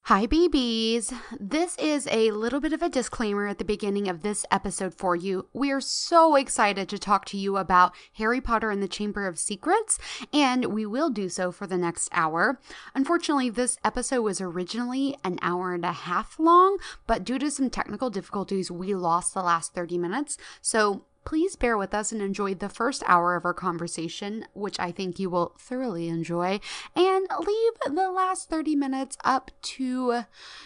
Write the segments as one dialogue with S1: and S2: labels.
S1: Hi, BBs. This is a little bit of a disclaimer at the beginning of this episode for you. We are so excited to talk to you about Harry Potter and the Chamber of Secrets, and we will do so for the next hour. Unfortunately, this episode was originally an hour and a half long, but due to some technical difficulties, we lost the last 30 minutes. So please bear with us and enjoy the first hour of our conversation, which I think you will thoroughly enjoy, and leave the last 30 minutes up to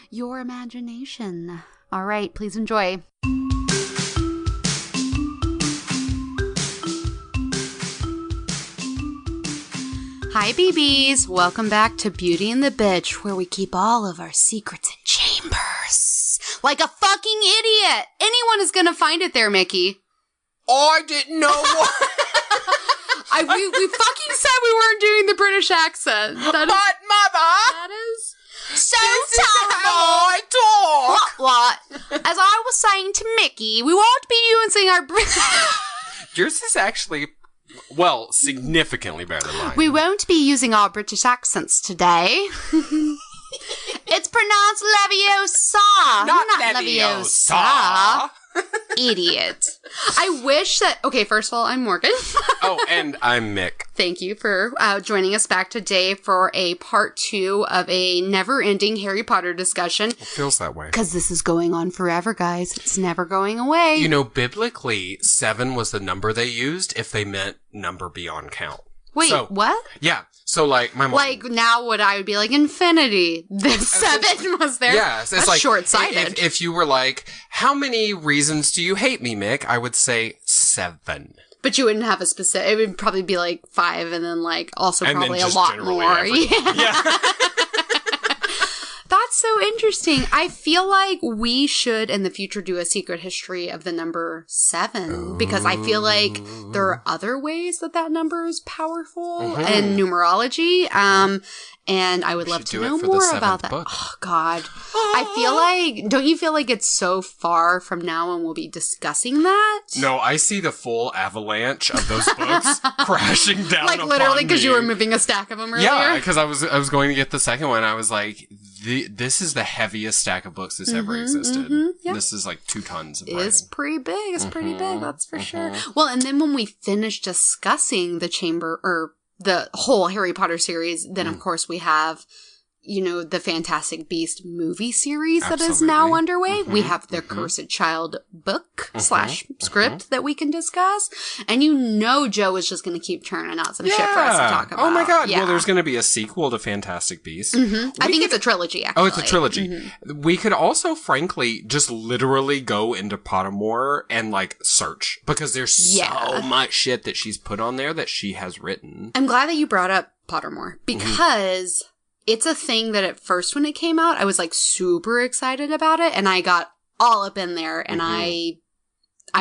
S1: your imagination. All right, please enjoy. Hi, BBs. Welcome back to Beauty and the Bitch, where we keep all of our secrets in chambers. Like a fucking idiot. Anyone is gonna find it there, Mickey.
S2: I didn't know what.
S1: We fucking said we weren't doing the British accent.
S2: Mother!
S1: That is so
S2: this
S1: terrible.
S2: Is how I talk.
S1: What? As I was saying to Mickey, we won't be using our
S2: Yours is actually, well, significantly better than mine.
S1: We won't be using our British accents today. It's pronounced Leviosa.
S2: Not
S1: Leviosa. Idiot. I wish that... Okay, first of all, I'm Morgan.
S2: Oh, and I'm Mick.
S1: Thank you for joining us back today for a part 2 of a never-ending Harry Potter discussion.
S2: It feels that way.
S1: Because this is going on forever, guys. It's never going away.
S2: You know, biblically, 7 was the number they used if they meant number beyond count.
S1: Wait, what?
S2: Yeah. So, like, my mom...
S1: Like, now what I would be like, infinity. The 7 was there.
S2: Yeah. It's
S1: That's
S2: like,
S1: short-sighted.
S2: If you were like, how many reasons do you hate me, Mick? I would say 7.
S1: But you wouldn't have a specific... It would probably be like 5 and then like also
S2: and
S1: probably
S2: then
S1: a lot more.
S2: Everything. Yeah.
S1: That's so interesting. I feel like we should in the future do a secret history of the number 7 because I feel like there are other ways that number is powerful in numerology. And I would love to know more about that.
S2: Book.
S1: Oh, God. I feel like, don't you feel like it's so far from now when we'll be discussing that?
S2: No, I see the full avalanche of those books crashing down.
S1: Like literally because you were moving a stack of them earlier?
S2: Yeah, because I was going to get the second one. I was like, this is the heaviest stack of books that's ever existed.
S1: Yeah.
S2: This is like 2 tons of writing.
S1: It's pretty big. It's pretty big. That's for sure. Well, and then when we finish discussing the chamber or the whole Harry Potter series, then of course we have, you know, the Fantastic Beast movie series that is now underway. We have the Cursed Child book / script that we can discuss. And you know Joe is just going to keep churning out some shit for us to talk about.
S2: Oh my God.
S1: Yeah.
S2: Well, there's going to be a sequel to Fantastic Beasts.
S1: I think it's a trilogy, actually.
S2: Oh, it's a trilogy. We could also, frankly, just literally go into Pottermore and, like, search. Because there's so much shit that she's put on there that she has written.
S1: I'm glad that you brought up Pottermore. Because... It's a thing that at first when it came out, I was like super excited about it and I got all up in there and I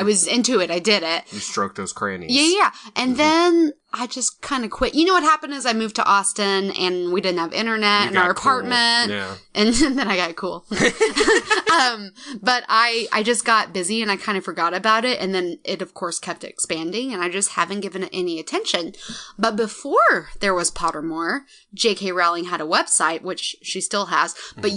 S1: was into it. I did it.
S2: You stroked those crannies.
S1: Yeah. And then I just kind of quit. You know what happened is I moved to Austin and we didn't have internet in our apartment.
S2: Yeah.
S1: And then I got cool. But I just got busy and I kind of forgot about it. And then it, of course, kept expanding and I just haven't given it any attention. But before there was Pottermore, J.K. Rowling had a website, which she still has, but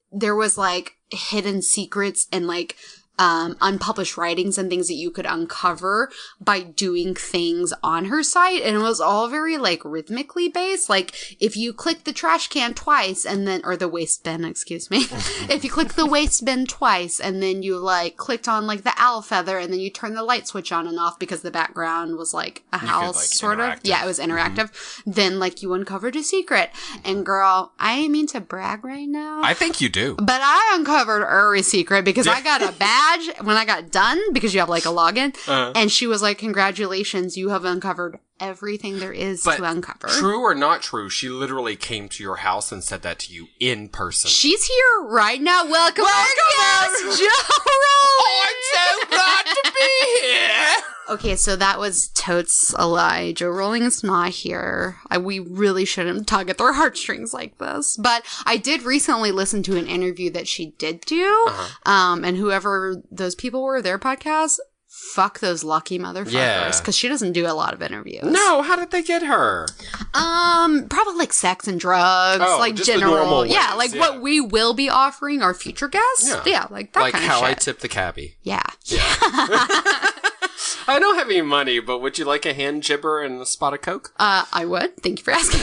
S1: there was like hidden secrets and like, unpublished writings and things that you could uncover by doing things on her site. And it was all very like rhythmically based. Like if you click the trash can twice and then, or the waste bin, excuse me. If you click the waste bin twice and then you like clicked on like the owl feather and then you turn the light switch on and off because the background was like a house sort of. Yeah, it was interactive. Then like you uncovered a secret. And girl, I ain't mean to brag right now.
S2: I think you do.
S1: But I uncovered Uri's secret because I got a badge when I got done because you have like a login and she was like, congratulations, you have uncovered everything there is to uncover.
S2: True or not true, she literally came to your house and said that to you in person.
S1: She's here right now. Welcome yes, Joe Rowling.
S2: I'm so glad to be here.
S1: Okay, so that was totes a lie. Joe Rowling is not here. We really shouldn't tug at their heartstrings like this. But I did recently listen to an interview that she did do. And whoever those people were, their podcast, fuck those lucky motherfuckers. Because she doesn't do a lot of interviews.
S2: No, how did they get her?
S1: Probably like sex and drugs. Like
S2: just
S1: general.
S2: the normal ways,
S1: yeah, like what we will be offering our future guests. Yeah, like that
S2: like
S1: kind of shit.
S2: Like how I tip the cabbie.
S1: Yeah.
S2: I don't have any money, but would you like a hand jibber and a spot of Coke?
S1: I would. Thank you for asking.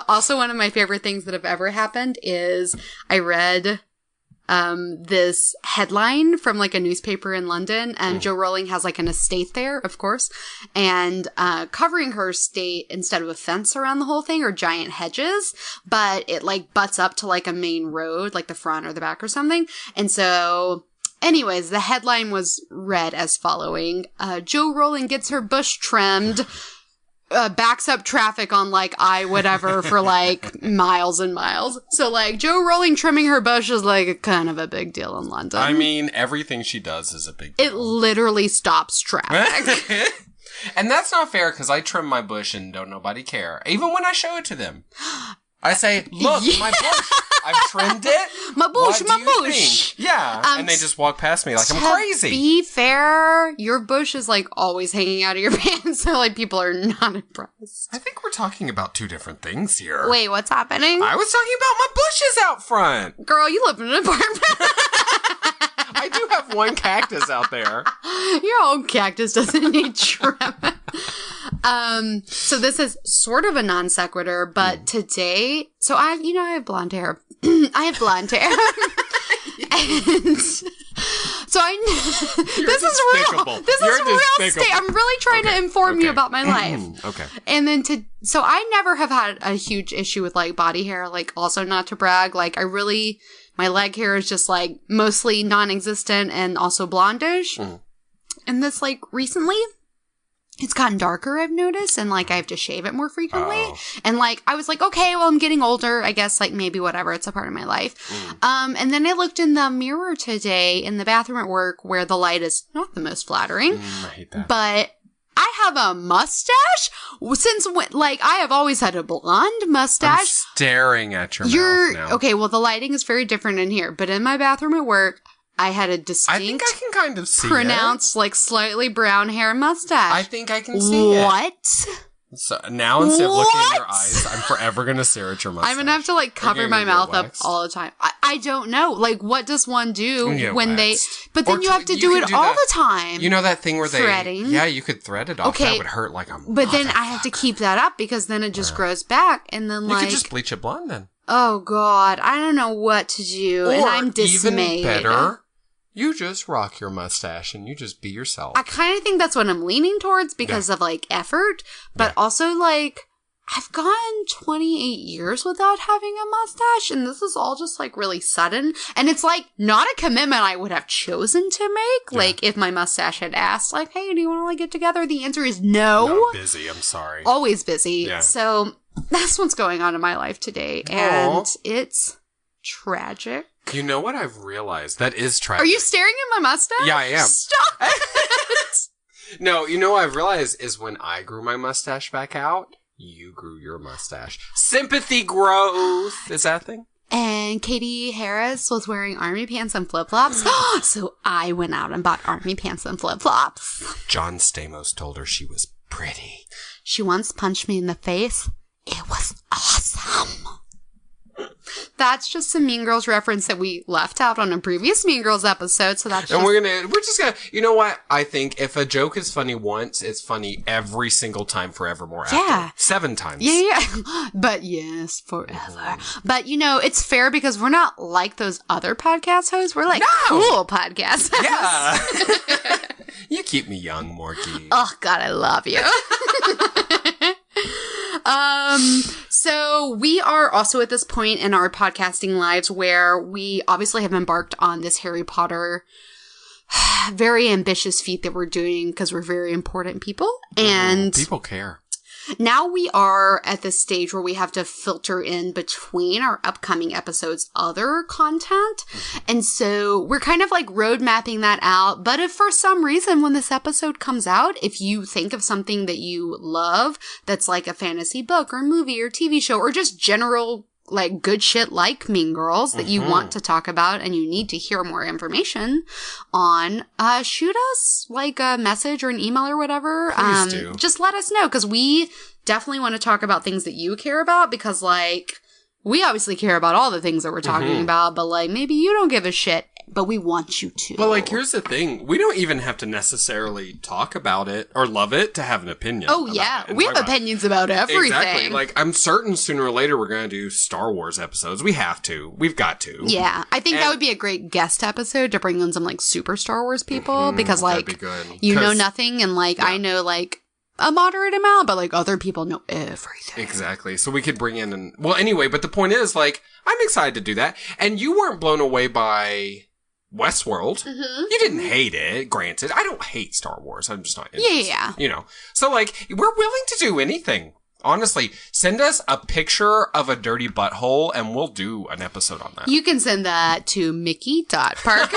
S1: Also, one of my favorite things that have ever happened is I read this headline from like a newspaper in London, and Jo Rowling has like an estate there, of course, and covering her estate instead of a fence around the whole thing are giant hedges, but it like butts up to like a main road, like the front or the back or something. And so anyways, the headline was read as following: Jo Rowling gets her bush trimmed, backs up traffic on like whatever for like miles and miles. So like Jo Rowling trimming her bush is like kind of a big deal in London.
S2: I mean, everything she does is a big deal.
S1: It literally stops traffic.
S2: And that's not fair, because I trim my bush and don't nobody care. Even when I show it to them. I say, look, my bush. I've trimmed it.
S1: My bush, my bush.
S2: Think? Yeah. And they just walk past me like I'm crazy.
S1: To be fair, your bush is like always hanging out of your pants, so like people are not impressed.
S2: I think we're talking about two different things here.
S1: Wait, what's happening?
S2: I was talking about my bushes out front.
S1: Girl, you live in an apartment.
S2: I do have one cactus out there.
S1: Your old cactus doesn't need trim. So this is sort of a non sequitur, but today, so I have blonde hair. I have blonde hair. And so this is real. This is real state. I'm really trying to inform you about my life.
S2: Okay.
S1: And then so I never have had a huge issue with like body hair, like also not to brag, like my leg hair is just like mostly non-existent and also blondish. And this like recently, it's gotten darker, I've noticed, and like I have to shave it more frequently. And like I was like, okay, well I'm getting older, I guess, like maybe whatever, it's a part of my life. And then I looked in the mirror today in the bathroom at work where the light is not the most flattering.
S2: I hate that.
S1: But I have a mustache since like I have always had a blonde mustache.
S2: I'm staring at your mouth now.
S1: Okay, well the lighting is very different in here, but in my bathroom at work, I had a distinct,
S2: I think I can kind of see
S1: pronounced, like slightly brown hair mustache.
S2: I think I can see it.
S1: What?
S2: So now instead of looking in your eyes, I'm forever gonna stare at your mustache.
S1: I'm gonna have to like cover my mouth up all the time. I don't know. Like, what does one do when they? But then you have to do it all the time.
S2: You know that thing where
S1: threading?
S2: Yeah, you could thread it off. Okay, that would hurt like a.
S1: But then I have to keep that up because then it just grows back, and then
S2: you could just bleach it blonde then.
S1: Oh God, I don't know what to do, and I'm dismayed.
S2: Even better, you just rock your mustache and you just be yourself.
S1: I kind of think that's what I'm leaning towards because of like effort, but also like I've gone 28 years without having a mustache, and this is all just like really sudden. And it's like not a commitment I would have chosen to make. Like if my mustache had asked, like, "Hey, do you want to like get together?" The answer is no.
S2: No, busy. I'm sorry.
S1: Always busy. Yeah. So that's what's going on in my life today, and it's tragic.
S2: You know what I've realized? That is tragic.
S1: Are you staring at my mustache?
S2: Yeah, I am.
S1: Stop it!
S2: No, you know what I've realized is when I grew my mustache back out, you grew your mustache. Sympathy growth. Is that a thing?
S1: And Katie Harris was wearing army pants and flip-flops. So I went out and bought army pants and flip-flops.
S2: John Stamos told her she was pretty.
S1: She once punched me in the face. It was awesome. That's just a Mean Girls reference that we left out on a previous Mean Girls episode, so that's
S2: and we're just gonna, you know what? I think if a joke is funny once, it's funny every single time forevermore after. Yeah. 7 times.
S1: Yeah. But yes, forever. But, you know, it's fair because we're not like those other podcast hosts. We're like cool podcast hosts.
S2: Yeah. You keep me young, Morky.
S1: Oh, God, I love you. So we are also at this point in our podcasting lives where we obviously have embarked on this Harry Potter very ambitious feat that we're doing because we're very important people. And
S2: people care.
S1: Now we are at this stage where we have to filter in between our upcoming episodes other content. And so we're kind of like road mapping that out. But if for some reason when this episode comes out, if you think of something that you love that's like a fantasy book or movie or TV show or just general like good shit like Mean Girls that you want to talk about and you need to hear more information on, shoot us like a message or an email or whatever.
S2: Please do.
S1: Just let us know, because we definitely want to talk about things that you care about, because like we obviously care about all the things that we're talking about, but like maybe you don't give a shit, but we want you to.
S2: But like, here's the thing. We don't even have to necessarily talk about it or love it to have an opinion.
S1: Oh, yeah. We have opinions about everything.
S2: Exactly. Like, I'm certain sooner or later we're going to do Star Wars episodes. We have to. We've got to.
S1: Yeah. I think that would be a great guest episode to bring on some, like, super Star Wars people. Because, like,
S2: that'd be good.
S1: You know nothing, and, like, I know, like, a moderate amount, but, like, other people know everything.
S2: Exactly. So we could bring in and... Well, anyway, but the point is, like, I'm excited to do that. And you weren't blown away by... Westworld. You didn't hate it, granted. I don't hate Star Wars. I'm just not interested.
S1: Yeah.
S2: You know. So, like, we're willing to do anything. Honestly, send us a picture of a dirty butthole and we'll do an episode on that.
S1: You can send that to Mickey.Parker.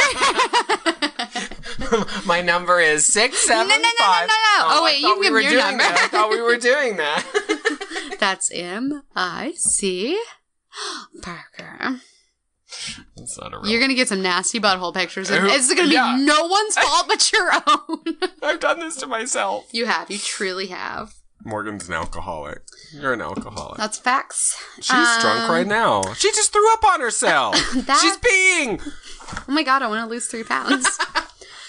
S2: My number is 675.
S1: No. Oh, wait, you can give me your number.
S2: I thought we were doing that.
S1: That's M-I-C Parker.
S2: That's not a real...
S1: You're going to get some nasty butthole pictures. And it's going to be no one's fault but your own.
S2: I've done this to myself.
S1: You have. You truly have.
S2: Morgan's an alcoholic. You're an alcoholic.
S1: That's facts.
S2: She's drunk right now. She just threw up on herself. She's peeing.
S1: Oh my God, I want to lose 3 pounds.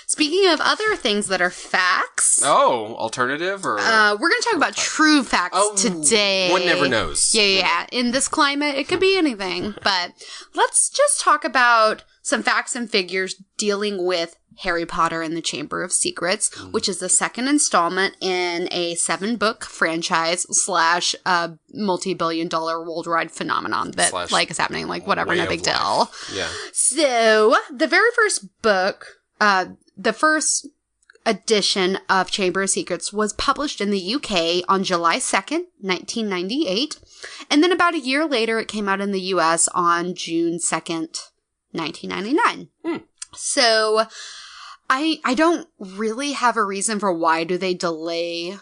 S1: Speaking of other things that are facts.
S2: Oh, alternative or?
S1: We're going to talk about true facts today.
S2: One never knows.
S1: Yeah. In this climate, it could be anything. But let's just talk about some facts and figures dealing with Harry Potter and the Chamber of Secrets, which is the second installment in a 7-book franchise / multi-billion-dollar worldwide phenomenon that like is happening, like whatever, no big deal.
S2: Yeah.
S1: So the very first book, the first edition of Chamber of Secrets was published in the UK on July 2nd, 1998. And then about a year later, it came out in the US on June 2nd, 1999. So I don't really have a reason for why do they delay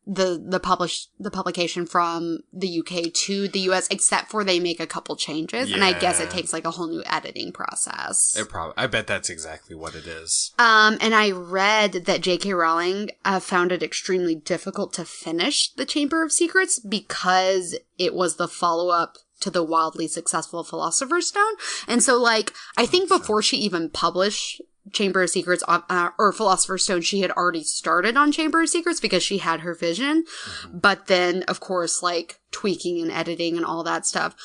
S1: the publication from the UK to the US, except for they make a couple changes, and I guess it takes like a whole new editing process.
S2: I bet that's exactly what it is.
S1: And I read that J.K. Rowling found it extremely difficult to finish the Chamber of Secrets because it was the follow-up to the wildly successful Philosopher's Stone, and so like I think before she even published Chamber of Secrets or Philosopher's Stone, she had already started on Chamber of Secrets because she had her vision. But then, of course, like tweaking and editing and all that stuff.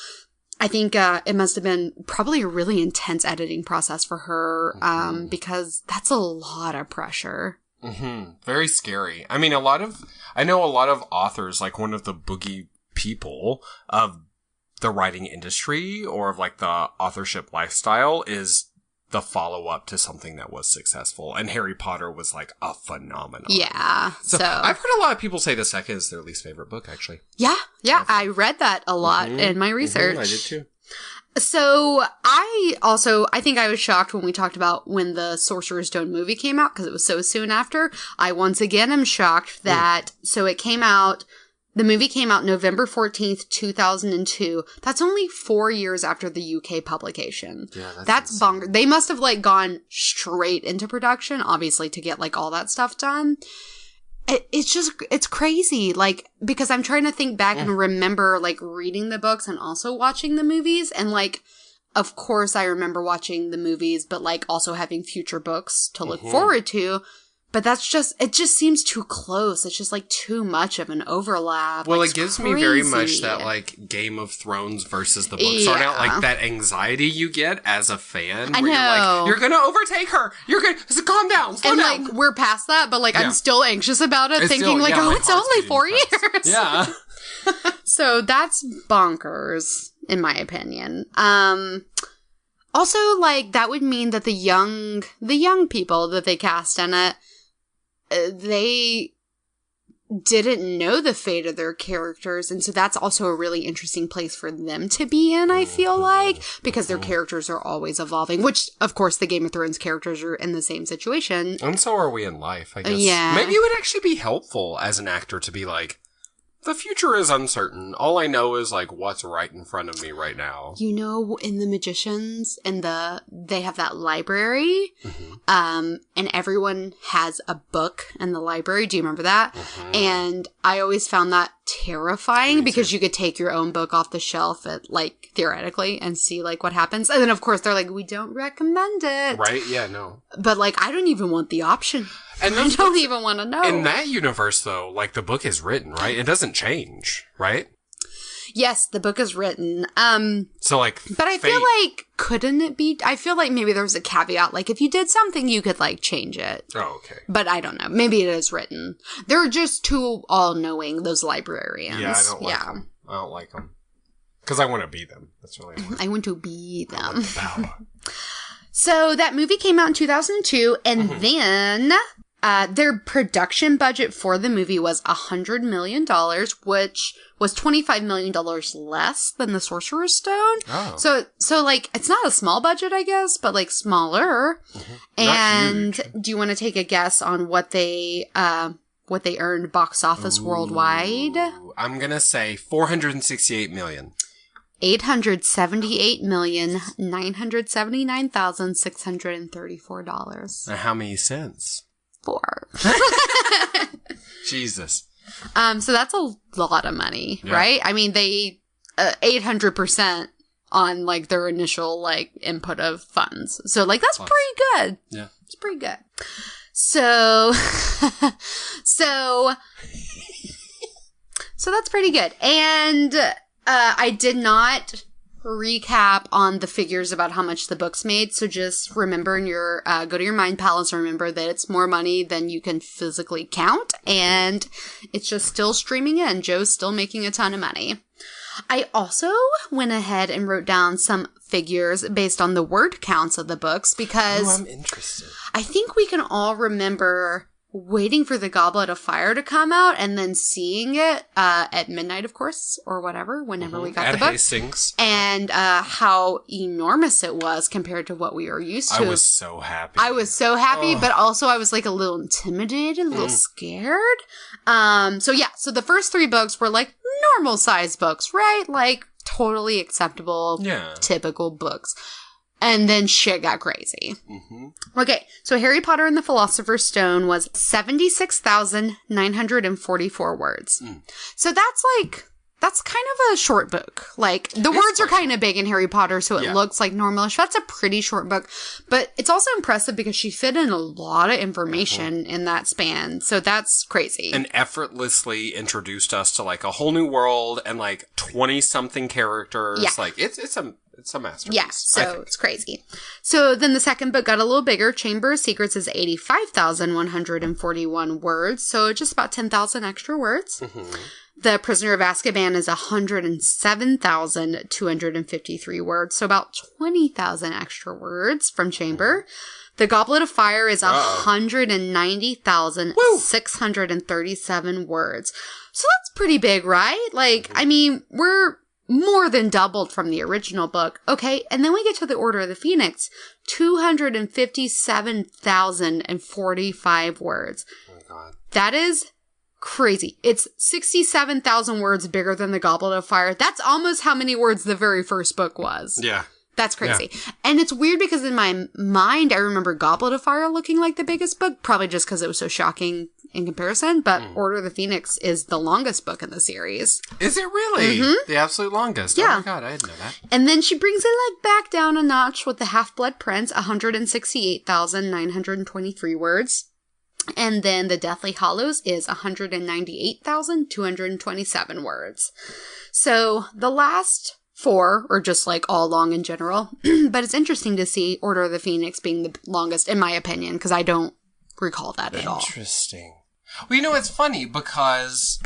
S1: I think it must have been probably a really intense editing process for her because that's a lot of pressure.
S2: Very scary. I mean, I know a lot of authors, like one of the boogie people of the writing industry or of like the authorship lifestyle is the follow-up to something that was successful. And Harry Potter was like a phenomenon.
S1: Yeah. So
S2: I've heard a lot of people say the second is their least favorite book, actually.
S1: Yeah. I read that a lot in my research.
S2: I did too.
S1: So I think I was shocked when we talked about when the Sorcerer's Stone movie came out because it was so soon after. I once again am shocked that, so it came out, the movie came out November 14th, 2002. That's only 4 years after the UK publication. Yeah, that's bonkers. They must have like gone straight into production, obviously, to get like all that stuff done. It's crazy. Like, because I'm trying to think back and remember like reading the books and also watching the movies. And like, of course I remember watching the movies, but like also having future books to look forward to. But it just seems too close. It's just like too much of an overlap.
S2: Well, it gives me very much that like Game of Thrones versus the book sort out, like that anxiety you get as a fan.
S1: I know.
S2: You're like, you're gonna overtake her. You're gonna calm down. Slow down.
S1: Like we're past that, but like I'm still anxious about it, thinking like, oh, it's only 4 years.
S2: Yeah.
S1: So that's bonkers, in my opinion. Also, like that would mean that the young people that they cast in it, they didn't know the fate of their characters, and so that's also a really interesting place for them to be in, I feel like, because their characters are always evolving, which, of course, the Game of Thrones characters are in the same situation.
S2: And so are we in life, I guess.
S1: Yeah.
S2: Maybe it would actually be helpful as an actor to be like, The future is uncertain. All I know is, like, what's right in front of me right now.
S1: You know, in The Magicians, they have that library, and everyone has a book in the library. Do you remember that? And I always found that terrifying because you could take your own book off the shelf at, like, theoretically and see, like, what happens. And then, of course, they're like, we don't recommend it.
S2: Right? Yeah, no.
S1: But, like, I don't even want the option. And I don't even want to know.
S2: In that universe, though, like, the book is written, right? It doesn't change, right?
S1: Yes, the book is written.
S2: So, like,
S1: but I feel like, couldn't it be? I feel like maybe there was a caveat. Like, if you did something, you could, like, change it.
S2: Oh, okay.
S1: But I don't know. Maybe it is written. They're just too all-knowing, those librarians.
S2: Yeah, I don't like them. I don't like them. Because I want to be them. That's really what
S1: I want to be them.
S2: I want the power.
S1: So, that movie came out in 2002, and then... their production budget for the movie was $100 million, which was $25 million less than The Sorcerer's Stone. Oh. So like, it's not a small budget, I guess, but like smaller. And do you want to take a guess on what they earned box office worldwide?
S2: I'm going to say $468 million.
S1: $878,979,634.
S2: Now, how many cents?
S1: 4.
S2: Jesus.
S1: So that's a lot of money, right? I mean, they 800% on like their initial like input of funds. So like that's pretty good. Yeah, it's pretty good. So that's pretty good. And I did not recap on the figures about how much the books made. So just remember in your, go to your mind palace and remember that it's more money than you can physically count. And it's just still streaming in. Joe's still making a ton of money. I also went ahead and wrote down some figures based on the word counts of the books because
S2: I'm interested.
S1: I think we can all remember waiting for the Goblet of Fire to come out and then seeing it at midnight, of course, or whatever, whenever we got
S2: at
S1: the book.
S2: Hastings.
S1: And how enormous it was compared to what we are used to.
S2: I was so happy.
S1: But also I was like a little intimidated, a little scared. So the first 3 books were like normal size books, right? Like totally acceptable, typical books. And then shit got crazy. Okay, so Harry Potter and the Philosopher's Stone was 76,944 words. So that's kind of a short book. Like, the words are kind of big in Harry Potter, so it looks like normalish. That's a pretty short book. But it's also impressive because she fit in a lot of information in that span. So that's crazy.
S2: And effortlessly introduced us to, like, a whole new world and, like, 20-something characters. Yeah. Like, it's a masterpiece.
S1: Yeah, so it's crazy. So then the second book got a little bigger. Chamber of Secrets is 85,141 words, so just about 10,000 extra words. The Prisoner of Azkaban is 107,253 words, so about 20,000 extra words from Chamber. The Goblet of Fire is 190,637 words. So that's pretty big, right? Like, I mean, we're more than doubled from the original book. Okay, and then we get to the Order of the Phoenix. 257,045 words. Oh my God. That is crazy. It's 67,000 words bigger than the Goblet of Fire. That's almost how many words the very first book was.
S2: Yeah.
S1: That's crazy. Yeah. And it's weird because in my mind, I remember Goblet of Fire looking like the biggest book, probably just because it was so shocking in comparison, but Order of the Phoenix is the longest book in the series.
S2: Is it really? The absolute longest?
S1: Yeah.
S2: Oh my God, I didn't know that.
S1: And then she brings it like back down a notch with the Half-Blood Prince, 168,923 words. And then the Deathly Hallows is 198,227 words. So the last 4 are just like all long in general, but it's interesting to see Order of the Phoenix being the longest, in my opinion, because I don't recall that at all.
S2: Interesting. Well, you know, it's funny because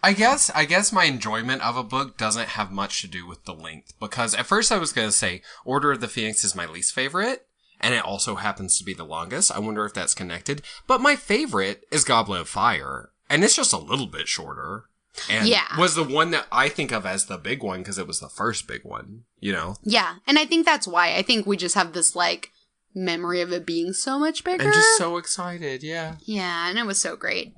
S2: I guess my enjoyment of a book doesn't have much to do with the length, because at first I was going to say Order of the Phoenix is my least favorite, and it also happens to be the longest. I wonder if that's connected. But my favorite is Goblet of Fire, and it's just a little bit shorter. And was the one that I think of as the big one because it was the first big one, you know?
S1: Yeah, and I think that's why. I think we just have this, like, memory of it being so much bigger.
S2: And just so excited, yeah.
S1: Yeah, and it was so great.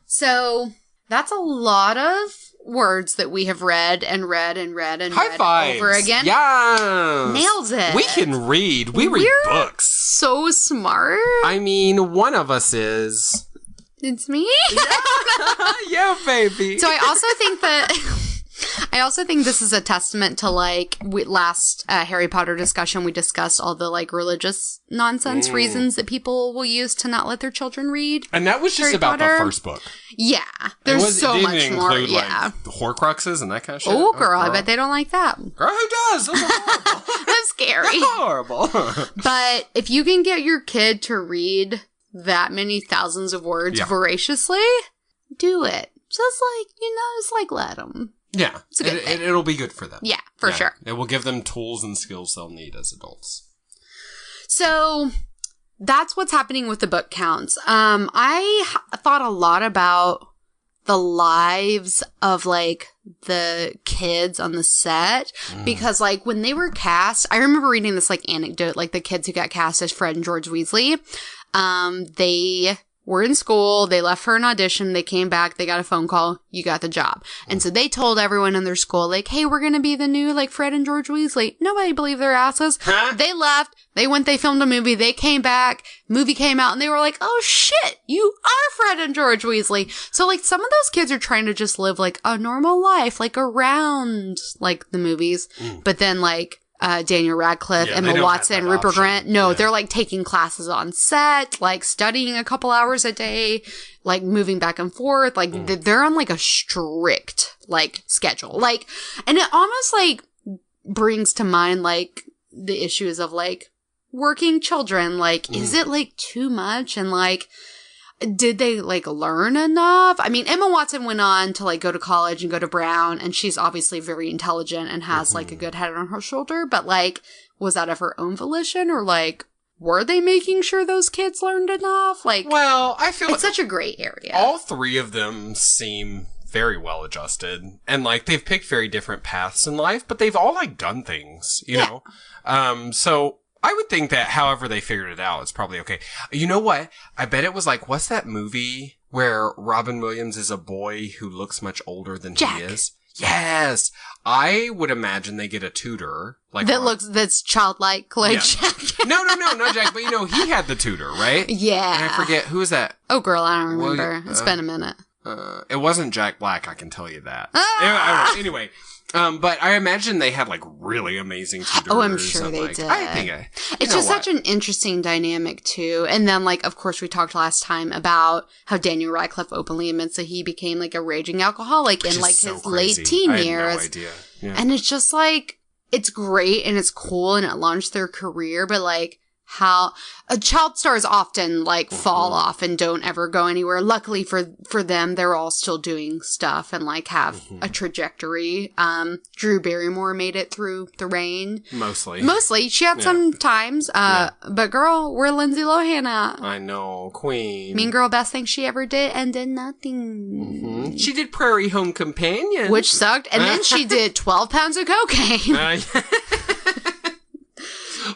S1: So That's a lot of words that we have read and read and read and
S2: High
S1: read
S2: fives.
S1: over again.
S2: Yes.
S1: Nails it.
S2: We can read. We're books.
S1: So smart.
S2: I mean, one of us is.
S1: It's me.
S2: Yeah, baby.
S1: So I also think this is a testament to, like, last Harry Potter discussion, we discussed all the, like, religious nonsense reasons that people will use to not let their children read.
S2: And that was just
S1: Harry
S2: about
S1: Potter.
S2: The first book.
S1: Yeah. There's so much
S2: include,
S1: more.
S2: Like,
S1: yeah.
S2: Horcruxes and that kind of shit.
S1: Oh, girl, I bet they don't like that.
S2: Girl, who does? Those are horrible.
S1: That's scary.
S2: That's horrible.
S1: But if you can get your kid to read that many thousands of words voraciously, do it. Just let them.
S2: Yeah, it'll be good for them.
S1: Yeah, for sure.
S2: It will give them tools and skills they'll need as adults.
S1: So that's what's happening with the book counts. I thought a lot about the lives of, like, the kids on the set because, like, when they were cast, I remember reading this, like, anecdote, like, the kids who got cast as Fred and George Weasley, they were in school, they left for an audition, they came back, they got a phone call, you got the job. And so they told everyone in their school, like, hey, we're gonna be the new, like, Fred and George Weasley. Nobody believed their asses. They left, they filmed a movie, they came back, movie came out, and they were like, oh shit, you are Fred and George Weasley. So, like, some of those kids are trying to just live, like, a normal life, like, around, like, the movies. But then, like, Daniel Radcliffe, Emma Watson, Rupert Grint. No, they're, like, taking classes on set, like, studying a couple hours a day, like, moving back and forth. Like, they're on, like, a strict, like, schedule. Like, and it almost, like, brings to mind, like, the issues of, like, working children. Like, is it, like, too much? And, like, did they, like, learn enough? I mean, Emma Watson went on to, like, go to college and go to Brown, and she's obviously very intelligent and has, like, a good head on her shoulder, but, like, was that of her own volition, or, like, were they making sure those kids learned enough? Like,
S2: well, I feel
S1: it's such a gray area.
S2: All three of them seem very well adjusted, and, like, they've picked very different paths in life, but they've all, like, done things, you know? So I would think that however they figured it out, it's probably okay. You know what? I bet it was like, what's that movie where Robin Williams is a boy who looks much older than
S1: Jack.
S2: he is? Yes. I would imagine they get a tutor. Like
S1: that's childlike, like Jack.
S2: No, not Jack, but you know, he had the tutor, right?
S1: Yeah.
S2: And I forget, who is that?
S1: Oh, girl, I don't remember. It's been a minute.
S2: It wasn't Jack Black, I can tell you that. Anyway. But I imagine they had, like, really amazing tutors.
S1: Oh, I'm sure they did.
S2: I think
S1: it's just such an interesting dynamic, too. And then, like, of course, we talked last time about how Daniel Radcliffe openly admits that he became, like, a raging alcoholic in, like, his late teen years.
S2: No idea. Yeah.
S1: And it's just, like, it's great and it's cool and it launched their career, but, like, how child stars often, like, fall off and don't ever go anywhere. Luckily for them, they're all still doing stuff and, like, have a trajectory. Drew Barrymore made it through the rain. Mostly. She had some times. But girl, where Lindsay Lohan at?
S2: I know. Queen.
S1: Mean Girl, best thing she ever did and did nothing.
S2: She did Prairie Home Companion.
S1: Which sucked. And then she did 12 pounds of cocaine.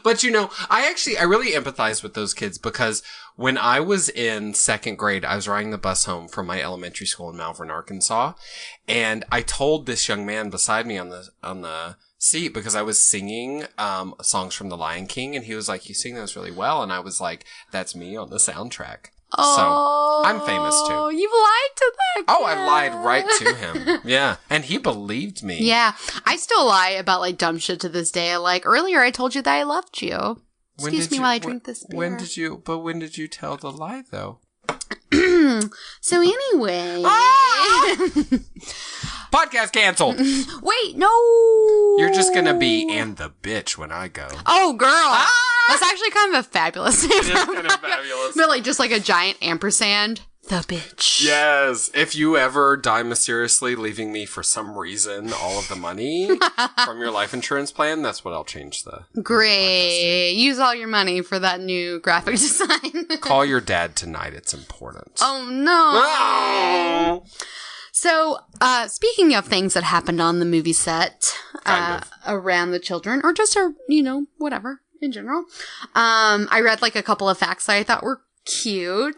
S2: But, you know, I really empathize with those kids because when I was in second grade, I was riding the bus home from my elementary school in Malvern, Arkansas. And I told this young man beside me on the seat because I was singing songs from The Lion King. And he was like, you sing those really well. And I was like, that's me on the soundtrack.
S1: Oh,
S2: so I'm famous too.
S1: You've lied to that kid.
S2: Oh, I lied right to him. Yeah. And he believed me.
S1: Yeah. I still lie about, like, dumb shit to this day. Like, earlier I told you that I loved you. Excuse me while I drink this beer.
S2: When did you tell the lie, though?
S1: So anyway.
S2: Podcast canceled.
S1: Wait, no.
S2: You're just going to be and the bitch when I go.
S1: Oh, girl. That's actually kind of a fabulous name.
S2: It is kind of fabulous.
S1: But, like, just like a giant ampersand. The bitch.
S2: Yes. If you ever die mysteriously, leaving me for some reason all of the money from your life insurance plan, that's what I'll change the.
S1: Great. Use all your money for that new graphic design.
S2: Call your dad tonight. It's important.
S1: Oh, no. So, speaking of things that happened on the movie set, around the children, or just, whatever, in general, I read, like, a couple of facts that I thought were cute.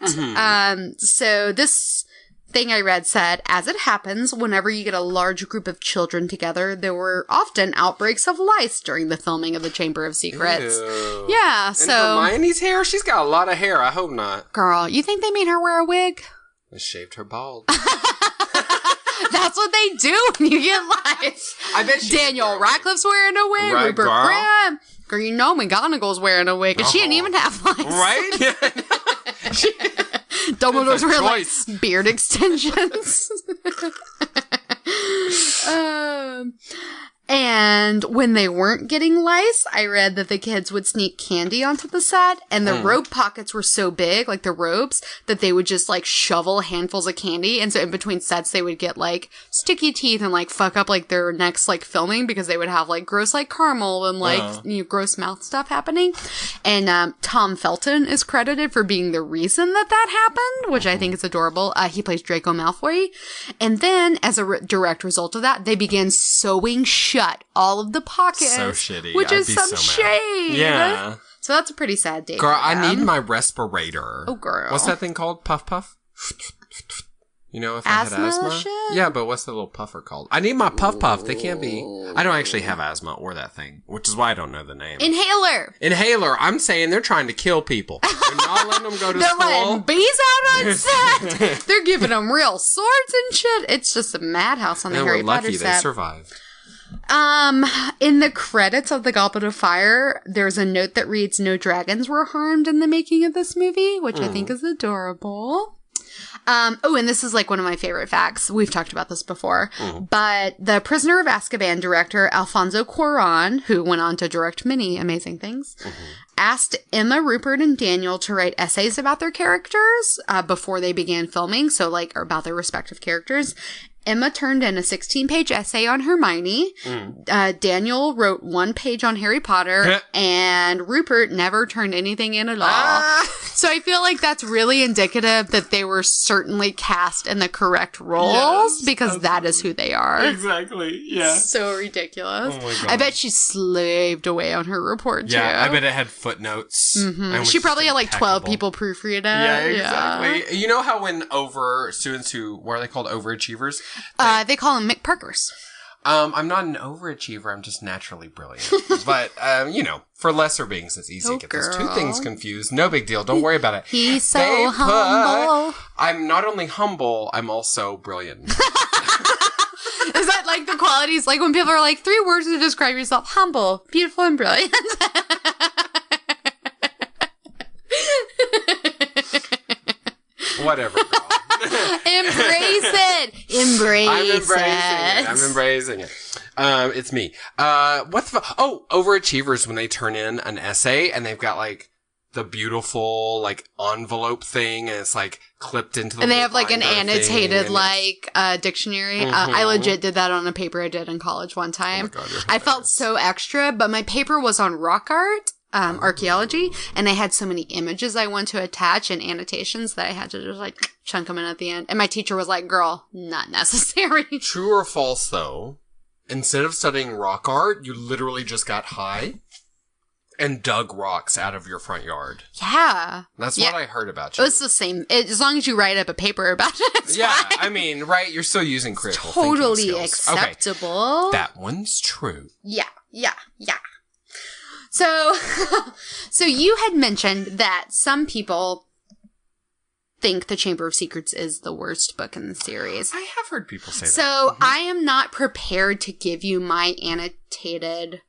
S1: So this thing I read said, as it happens, whenever you get a large group of children together, there were often outbreaks of lice during the filming of the Chamber of Secrets.
S2: Ew.
S1: Yeah,
S2: And
S1: so...
S2: Hermione's hair? She's got a lot of hair. I hope not.
S1: Girl, you think they made her wear a wig?
S2: They shaved her bald.
S1: That's what they do when you get lice.
S2: I bet she
S1: Daniel Radcliffe's wearing a wig.
S2: Right,
S1: Rupert
S2: girl.
S1: Grant. Girl, you know McGonagall's wearing a wig, and she didn't even have lice.
S2: Right?
S1: Dumbledore's wearing
S2: choice.
S1: like beard extensions. And when they weren't getting lice, I read that the kids would sneak candy onto the set, and the robe pockets were so big, like the robes, that they would just like shovel handfuls of candy. And so in between sets, they would get like sticky teeth and like fuck up like their next like filming because they would have like gross like caramel and like gross mouth stuff happening. And Tom Felton is credited for being the reason that happened, which I think is adorable. He plays Draco Malfoy. And then as a direct result of that, they began sewing shut all of the pockets.
S2: So shitty.
S1: Which
S2: I'd
S1: is
S2: be
S1: some
S2: so
S1: shade.
S2: Yeah.
S1: So that's a pretty sad day.
S2: Girl, I need my respirator.
S1: Oh, girl.
S2: What's that thing called? Puff puff? You know, if I had asthma?
S1: shit?
S2: Yeah, but what's the little puffer called? I need my puff puff. They can't be... I don't actually have asthma or that thing, which is why I don't know the name.
S1: Inhaler.
S2: I'm saying they're trying to kill people. They're not letting them go to
S1: They're
S2: school.
S1: letting bees out on set. They're giving them real swords and shit. It's just a madhouse on the Harry Potter
S2: lucky
S1: set.
S2: they survived.
S1: In the credits of The Goblet of Fire, there's a note that reads, "No dragons were harmed in the making of this movie," which I think is adorable. And this is like one of my favorite facts. We've talked about this before, but the Prisoner of Azkaban director, Alfonso Cuarón, who went on to direct many amazing things, asked Emma, Rupert, and Daniel to write essays about their characters, before they began filming. So like, or about their respective characters. Emma turned in a 16-page essay on Hermione. Daniel wrote 1 page on Harry Potter. And Rupert never turned anything in at all. So I feel like that's really indicative that they were certainly cast in the correct roles, because that is who they are.
S2: Exactly, yeah.
S1: So ridiculous.
S2: Oh my God.
S1: I bet she slaved away on her report, too.
S2: Yeah, I bet it had footnotes.
S1: She probably had like 12 people proofread it.
S2: Yeah, exactly. You know how when students who, what are they called, overachievers?
S1: They call them McParkers.
S2: I'm not an overachiever. I'm just naturally brilliant. But, for lesser beings, it's easy to get those two things confused. No big deal. Don't worry about it.
S1: He's so humble.
S2: I'm not only humble, I'm also brilliant.
S1: Is that like the qualities? Like when people are like, 3 words to describe yourself: humble, beautiful, and brilliant.
S2: Whatever, girl.
S1: Embrace it.
S2: I'm embracing it. It's me. What the overachievers, when they turn in an essay and they've got like the beautiful like envelope thing and it's like clipped into the,
S1: and they have like an annotated
S2: like
S1: dictionary. I legit did that on a paper I did in college one time.
S2: Oh my God,
S1: I felt so extra, but my paper was on rock art. Archaeology, and I had so many images I wanted to attach and annotations that I had to just like chunk them in at the end. And my teacher was like, "Girl, not necessary."
S2: True or false though? Instead of studying rock art, you literally just got high and dug rocks out of your front yard.
S1: Yeah.
S2: That's what I heard about you.
S1: It's the same. As long as you write up a paper about it, it's fine.
S2: I mean, right? You're still using critical thinking skills.
S1: Totally acceptable.
S2: Okay. That one's true.
S1: Yeah. So you had mentioned that some people think The Chamber of Secrets is the worst book in the series.
S2: I have heard people say that.
S1: So I am not prepared to give you my annotated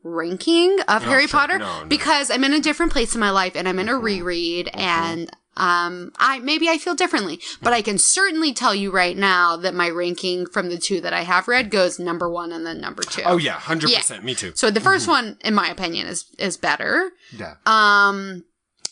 S1: ranking of Harry Potter because I'm in a different place in my life and I'm in a reread and I feel differently, but I can certainly tell you right now that my ranking from the 2 that I have read goes number 1 and then number 2.
S2: Oh yeah, 100%. Me too.
S1: So the first one, in my opinion, is better.
S2: Yeah.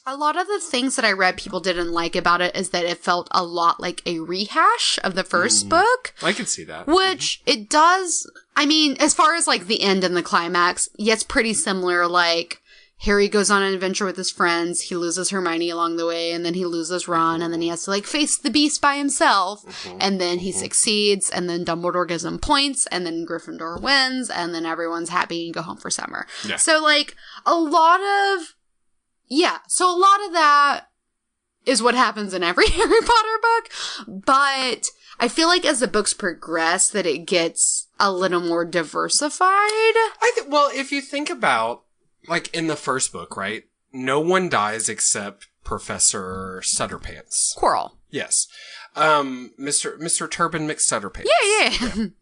S1: A lot of the things that I read people didn't like about it is that it felt a lot like a rehash of the first book.
S2: I can see that.
S1: Which it does. I mean, as far as like the end and the climax, yeah, it's pretty similar. Like, Harry goes on an adventure with his friends, he loses Hermione along the way, and then he loses Ron, and then he has to like face the beast by himself, and then he succeeds, and then Dumbledore gives him points, and then Gryffindor wins, and then everyone's happy and go home for summer. Yeah. So like, a lot of that is what happens in every Harry Potter book. But I feel like as the books progress that it gets a little more diversified.
S2: Well, if you think about, like, in the first book, right? No one dies except Professor Sutterpants.
S1: Quirrell.
S2: Yes. Mr. Turban McSutterpants.
S1: Yeah.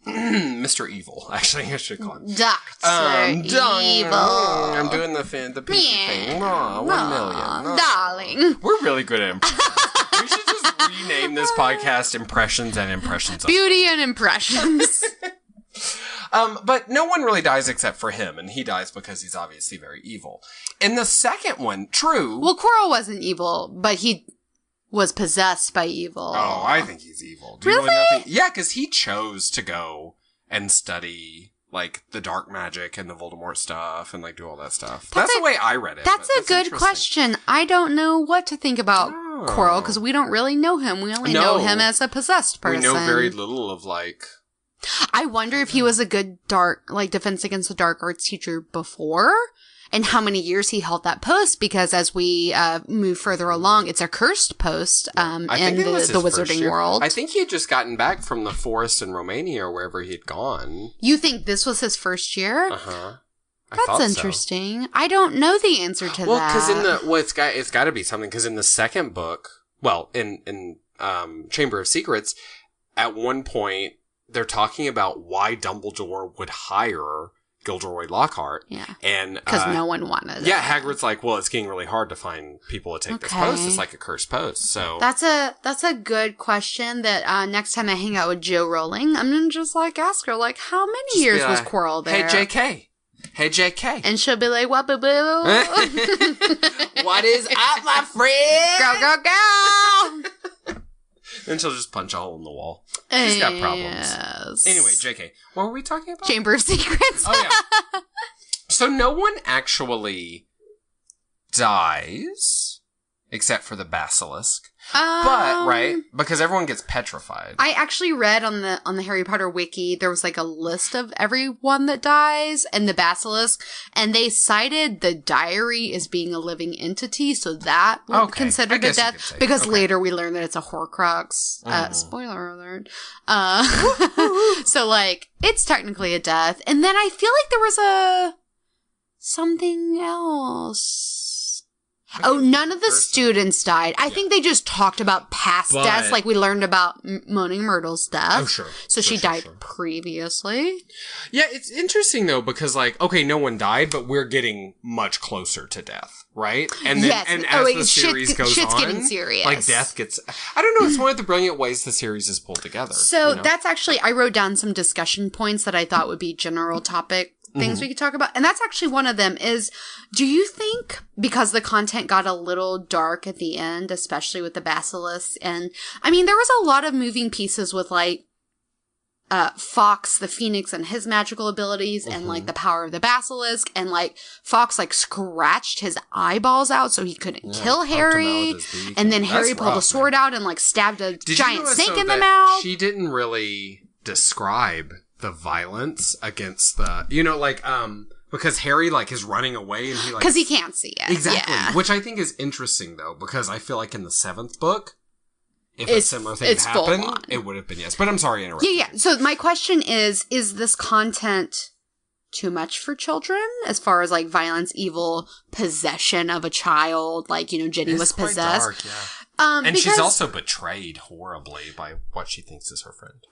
S2: Mr. Evil, actually, I should call him.
S1: Dr. Evil.
S2: I'm doing the pinky thing. Aw, 1 million.
S1: Darling.
S2: We're really good at impressions. We should just rename this podcast Impressions and Impressions.
S1: Beauty and Impressions.
S2: But no one really dies except for him, and he dies because he's obviously very evil. In the second one, true.
S1: Well, Quirrell wasn't evil, but he was possessed by evil.
S2: Oh, I think he's evil.
S1: Really?
S2: Yeah, because he chose to go and study, like, the dark magic and the Voldemort stuff and, like, do all that stuff. That's the way I read it.
S1: That's a good question. I don't know what to think about Quirrell, because we don't really know him. We only know him as a possessed person.
S2: We know very little of, like...
S1: I wonder if he was a good Defense Against the Dark Arts teacher before, and how many years he held that post, because as we move further along, it's a cursed post in the wizarding world.
S2: I think he had just gotten back from the forest in Romania or wherever he'd gone.
S1: You think this was his first year?
S2: Uh-huh.
S1: That's interesting. So. I don't know the answer to that.
S2: Well, because it's got to be something, because in the second book, in Chamber of Secrets, at one point, they're talking about why Dumbledore would hire Gilderoy Lockhart.
S1: Yeah.
S2: And
S1: because no one wanted it.
S2: Yeah, Hagrid's like, well, it's getting really hard to find people to take this post. It's like a cursed post. So
S1: that's a good question that next time I hang out with Jo Rowling, I'm gonna just like ask her, like, how many years was Quirrell there?
S2: Hey JK.
S1: And she'll be like, what boo boo?
S2: What is up, my friend?
S1: Go.
S2: Then she'll just punch a hole in the wall. She's got problems.
S1: Yes.
S2: Anyway, JK, what were we talking about?
S1: Chamber of Secrets.
S2: Oh, yeah. So no one actually dies, except for the basilisk. But, right? Because everyone gets petrified.
S1: I actually read on the Harry Potter wiki, there was like a list of everyone that dies and the basilisk, and they cited the diary as being a living entity, so that would be considered a death. Because later we learn that it's a Horcrux. Spoiler alert. So, like, it's technically a death. And then I feel like there was something else. None of the students died. I think they just talked about past deaths, like we learned about Moaning Myrtle's death.
S2: Oh, sure.
S1: So she died previously.
S2: Yeah, it's interesting, though, because, like, okay, no one died, but we're getting much closer to death, right? And then, and as the series goes on,
S1: getting serious.
S2: Like, death gets... I don't know, it's one of the brilliant ways the series is pulled together.
S1: So that's actually... I wrote down some discussion points that I thought would be general topic things we could talk about. And that's actually one of them is, do you think, because the content got a little dark at the end, especially with the basilisk, and I mean, there was a lot of moving pieces with like, Fawkes the Phoenix and his magical abilities and like the power of the basilisk, and like Fawkes like scratched his eyeballs out so he couldn't kill Harry, and then Harry pulled a sword out and like stabbed a giant snake in the mouth.
S2: She didn't really describe the violence against the, because Harry, like, is running away and he, like...
S1: Because he can't see it.
S2: Exactly.
S1: Yeah.
S2: Which I think is interesting, though, because I feel like in the 7th book, if a similar thing had happened, it would have been yes. But I'm sorry to interrupt.
S1: Yeah. So my question is this content too much for children? As far as, like, violence, evil, possession of a child, like, Ginny was possessed.
S2: Dark, yeah. And she's also betrayed horribly by what she thinks is her friend.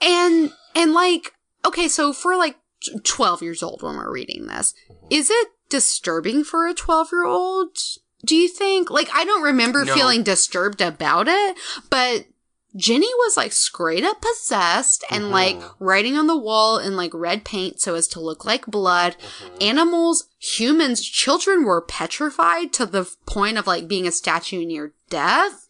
S1: And like... Okay, so for like 12 years old when we're reading this, is it disturbing for a 12-year-old? Do you think? Like, I don't remember feeling disturbed about it, but Ginny was like straight up possessed and like writing on the wall in like red paint so as to look like blood. Animals, humans, children were petrified to the point of like being a statue near death.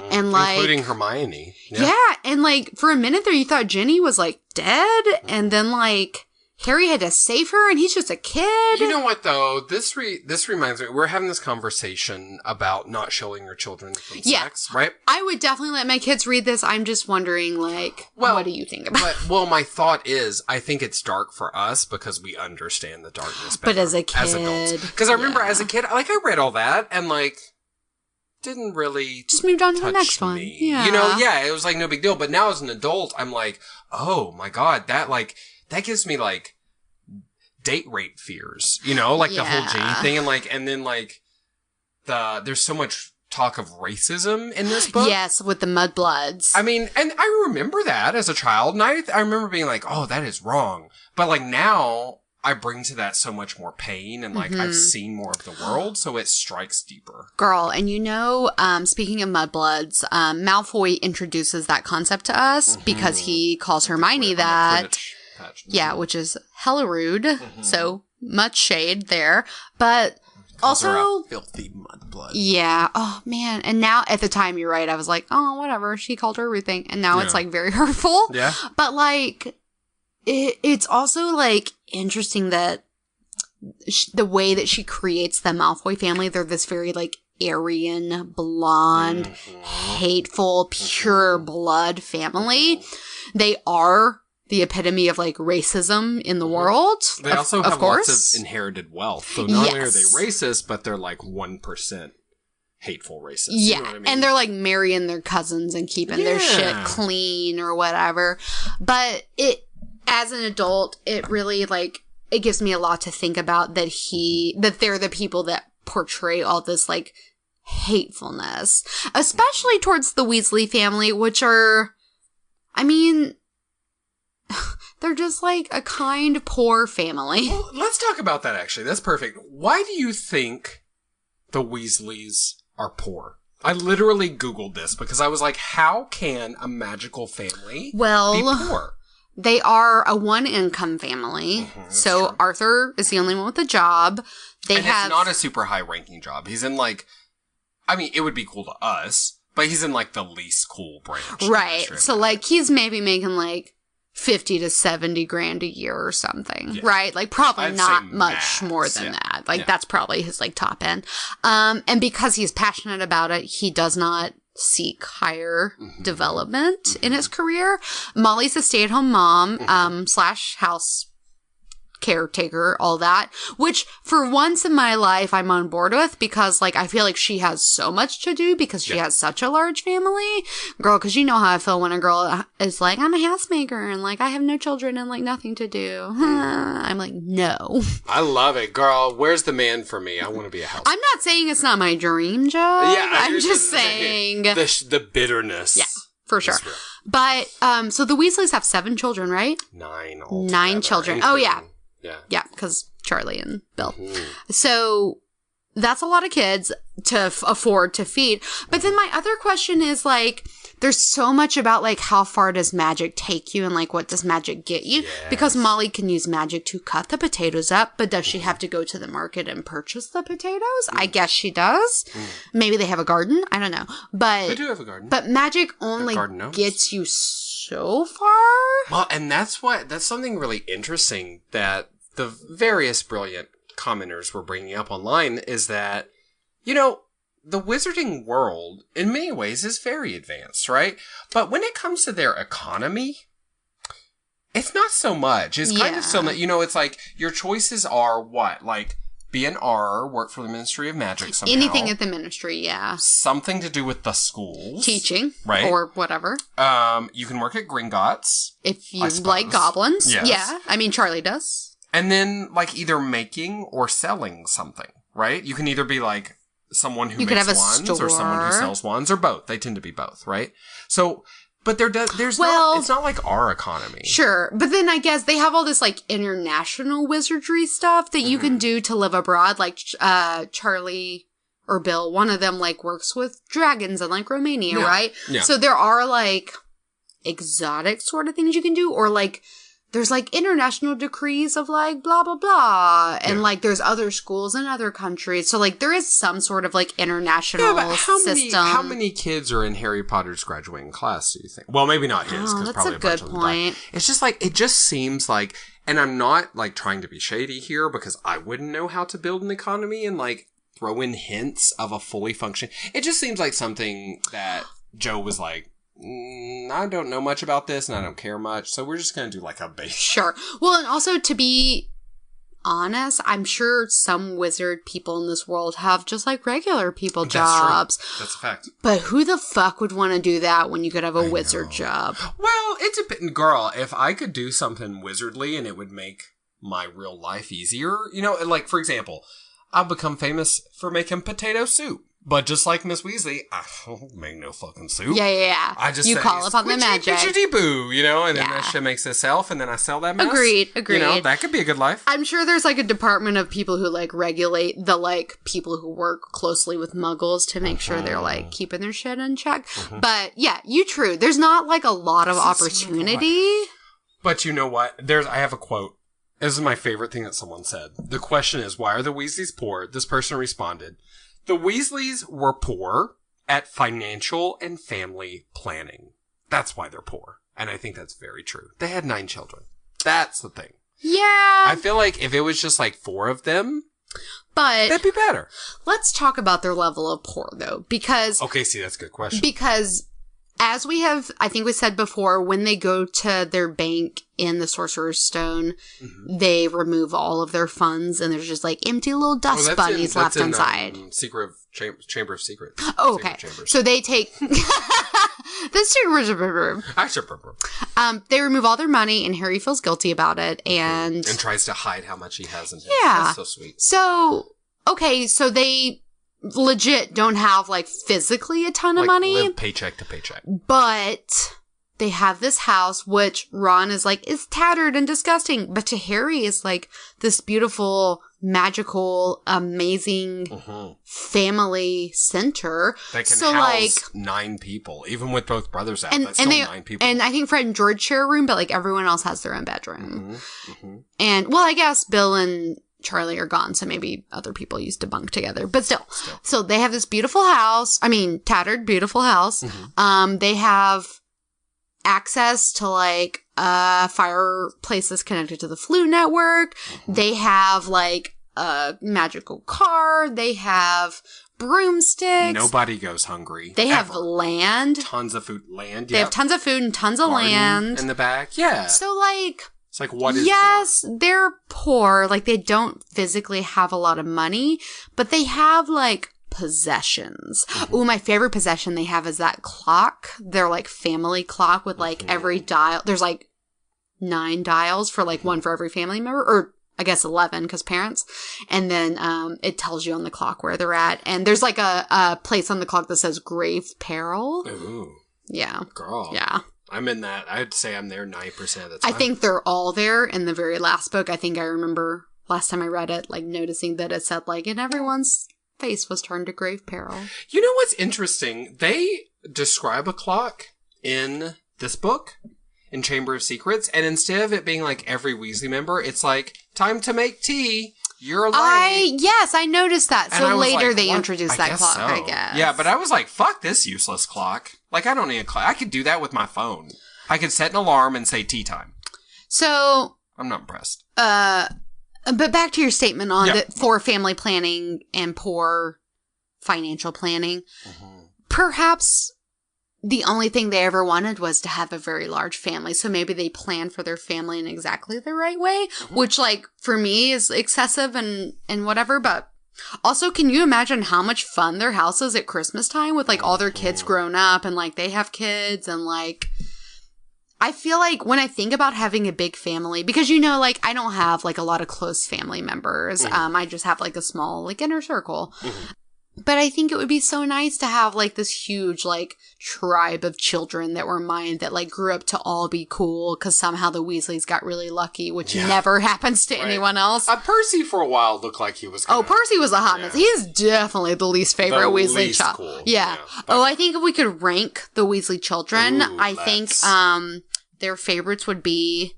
S1: And like,
S2: including Hermione.
S1: Yeah. And like for a minute there you thought Ginny was like dead, and then like Harry had to save her, and he's just a kid.
S2: You know what, though? This reminds me, we're having this conversation about not showing your children different sex, right?
S1: I would definitely let my kids read this. I'm just wondering, like, what do you think about it?
S2: Well, my thought is, I think it's dark for us because we understand the darkness better.
S1: But as a kid.
S2: As adults. Because I remember as a kid, like, I read all that, and, like, didn't really
S1: just moved on to the
S2: touch
S1: next one.
S2: me.
S1: Yeah.
S2: You know, yeah, it was like no big deal. But now as an adult, I'm like, oh my God, that gives me like date rape fears, you know, like the whole Jenny thing. And then there's so much talk of racism in this book.
S1: Yes, with the mudbloods.
S2: I mean, and I remember that as a child, and I remember being like, oh, that is wrong. But like now, I bring to that so much more pain, and like I've seen more of the world, so it strikes deeper.
S1: Girl, and you know, speaking of mudbloods, Malfoy introduces that concept to us because he calls Hermione that. Yeah, which is hella rude. So much shade there. But also,
S2: filthy mudblood.
S1: Yeah. Oh, man. And now, at the time, you're right. I was like, oh, whatever. She called her everything. And now it's like very hurtful.
S2: Yeah.
S1: But like, it's also like interesting that the way that she creates the Malfoy family, they're this very like Aryan, blonde, hateful, pure blood family. They are the epitome of like racism in the world.
S2: They also have lots of inherited wealth. So not only are they racist, but they're like 1% hateful racist.
S1: Yeah.
S2: You know what I mean?
S1: And they're like marrying their cousins and keeping their shit clean or whatever. But as an adult, it really like, it gives me a lot to think about that they're the people that portray all this like hatefulness, especially towards the Weasley family, which are, I mean, they're just like a kind, poor family.
S2: Well, let's talk about that, actually. That's perfect. Why do you think the Weasleys are poor? I literally Googled this because I was like, how can a magical family be poor?
S1: They are a one-income family. So true. Arthur is the only one with a job.
S2: It's not a super high-ranking job. He's in like, I mean, it would be cool to us, but he's in like the least cool branch.
S1: Right. So like he's maybe making like 50 to 70 grand a year or something, right? Like probably not much more than that. Like that's probably his like top end. And because he's passionate about it, he does not seek higher development in his career. Molly's a stay-at-home mom, slash house caretaker, all that, which for once in my life I'm on board with because like I feel like she has so much to do because she has such a large family. Girl, because you know how I feel when a girl is like, I'm a housemaker and like I have no children and like nothing to do. I'm like, no.
S2: I love it, girl. Where's the man for me? I want to be a housemaker.
S1: I'm not saying it's not my dream job. Yeah, I'm just saying
S2: the bitterness.
S1: Yeah, for sure. But so the Weasleys have 7 children, right?
S2: 9 altogether.
S1: 9 children. Oh yeah.
S2: Yeah.
S1: Yeah, because Charlie and Bill. So that's a lot of kids to afford to feed. But then my other question is like, there's so much about like how far does magic take you and like what does magic get you? Yes. Because Molly can use magic to cut the potatoes up, but does she have to go to the market and purchase the potatoes? I guess she does. Maybe they have a garden. I don't know. But
S2: they do have a garden.
S1: But magic only gets you so far.
S2: Well, and that's something really interesting that the various brilliant commenters were bringing up online is that, you know, the wizarding world, in many ways, is very advanced, right? But when it comes to their economy, it's not so much. It's kind of still, you know, it's like your choices are what? Like, be an R, work for the Ministry of Magic somehow.
S1: Anything at the Ministry, yeah.
S2: Something to do with the schools.
S1: Teaching.
S2: Right.
S1: Or whatever.
S2: You can work at Gringotts.
S1: If you like goblins. Yes. Yeah. I mean, Charlie does.
S2: And then, like, either making or selling something, right? You can either be, like, someone who makes wands or someone who sells wands, or both. They tend to be both, right? So, but it's not like our economy.
S1: Sure. But then I guess they have all this, like, international wizardry stuff that you can do to live abroad. Like, Charlie or Bill, one of them, like, works with dragons in, like, Romania, right? Yeah. So there are, like, exotic sort of things you can do, or, like, there's, like, international decrees of, like, blah, blah, blah. And, like, there's other schools in other countries. So, like, there is some sort of, like, international system.
S2: How many kids are in Harry Potter's graduating class, do you think? Well, maybe not his, because probably a bunch of them died. That's a good point. It's just, like, it just seems like, and I'm not, like, trying to be shady here, because I wouldn't know how to build an economy and, like, throw in hints of a fully functioning. It just seems like something that Joe was like, I don't know much about this and I don't care much, so we're just going to do like a base.
S1: Sure. Well, and also to be honest, I'm sure some wizard people in this world have just like regular people
S2: That's
S1: jobs.
S2: True. That's a fact.
S1: But who the fuck would want to do that when you could have a wizard job?
S2: Well, it's a bit, girl, if I could do something wizardly and it would make my real life easier, like, for example, I've become famous for making potato soup. But just like Miss Weasley, I don't make no fucking soup.
S1: Yeah.
S2: I just
S1: you call upon the magic.
S2: Boo, and then that shit makes itself, and then I sell that mess.
S1: Agreed.
S2: That could be a good life.
S1: I'm sure there's like a department of people who like regulate the like people who work closely with muggles to make sure they're like keeping their shit in check. But yeah, true. There's not like a lot of opportunity.
S2: But you know what? I have a quote. This is my favorite thing that someone said. The question is, why are the Weasleys poor? This person responded, the Weasleys were poor at financial and family planning. That's why they're poor. And I think that's very true. They had 9 children. That's the thing.
S1: Yeah.
S2: I feel like if it was just like 4 of them,
S1: but
S2: that'd be better.
S1: Let's talk about their level of poor, though, because...
S2: Okay, see, that's a good question.
S1: Because... As we have, I think we said before, when they go to their bank in the Sorcerer's Stone, they remove all of their funds, and there's just like empty little dust bunnies left inside.
S2: Chamber of Secrets.
S1: Oh, okay. So they take this they remove all their money, and Harry feels guilty about it, and
S2: tries to hide how much he has in his.
S1: Yeah,
S2: that's so sweet.
S1: So okay, so they legit don't have like physically a ton of money,
S2: live paycheck to paycheck,
S1: but they have this house which Ron is like is tattered and disgusting, but to Harry is like this beautiful, magical, amazing family center
S2: that can house 9 people, even with both brothers out. That's still 9 people. And
S1: I think Fred and George share a room, but like everyone else has their own bedroom. And well, I guess Bill and Charlie are gone, so maybe other people used to bunk together. But still. So they have this beautiful house. I mean, tattered, beautiful house. They have access to, like, fireplaces connected to the Floo network. They have, like, a magical car. They have broomsticks.
S2: Nobody goes hungry.
S1: They have land.
S2: Tons of food. Land,
S1: They have tons of food and tons of land.
S2: In the back, yeah.
S1: So, like...
S2: It's like, what is
S1: Yes, they're poor. Like, they don't physically have a lot of money, but they have, like, possessions. Ooh, my favorite possession they have is that clock. Their, like, family clock with, like, every dial. There's, like, 9 dials for, like, one for every family member. Or, I guess 11, because parents. And then it tells you on the clock where they're at. And there's, like, a place on the clock that says grave peril.
S2: Ooh.
S1: Yeah.
S2: Girl.
S1: Yeah.
S2: I'm in that. I'd say I'm there 90% of the time.
S1: I think they're all there in the very last book. I think I remember last time I read it, like, noticing that it said, like, and everyone's face was turned to grave peril.
S2: You know what's interesting? They describe a clock in this book, in Chamber of Secrets, and instead of it being, like, every Weasley member, it's like, time to make tea. You're late.
S1: Yes, I noticed that.
S2: And
S1: so later
S2: like,
S1: they introduced that clock, I guess.
S2: Yeah, but I was like, fuck this useless clock. Like, I don't need a clock. I could do that with my phone. I could set an alarm and say tea time.
S1: So...
S2: I'm not impressed.
S1: But back to your statement on for family planning and poor financial planning. Perhaps the only thing they ever wanted was to have a very large family. So maybe they planned for their family in exactly the right way, which, like, for me is excessive and whatever. But also, can you imagine how much fun their house is at Christmas time with, like, all their kids grown up and, like, they have kids and, like... I feel like when I think about having a big family, because, like, I don't have, like, a lot of close family members. I just have, like, a small, like, inner circle. But I think it would be so nice to have, like, this huge, like, tribe of children that were mine that, like, grew up to all be cool because somehow the Weasleys got really lucky, which never happens to anyone else.
S2: Percy, for a while, looked like he was
S1: Percy was a hot mess. He is definitely the least favorite Weasley child.
S2: Cool.
S1: Yeah. I think if we could rank the Weasley children, I think their favorites would be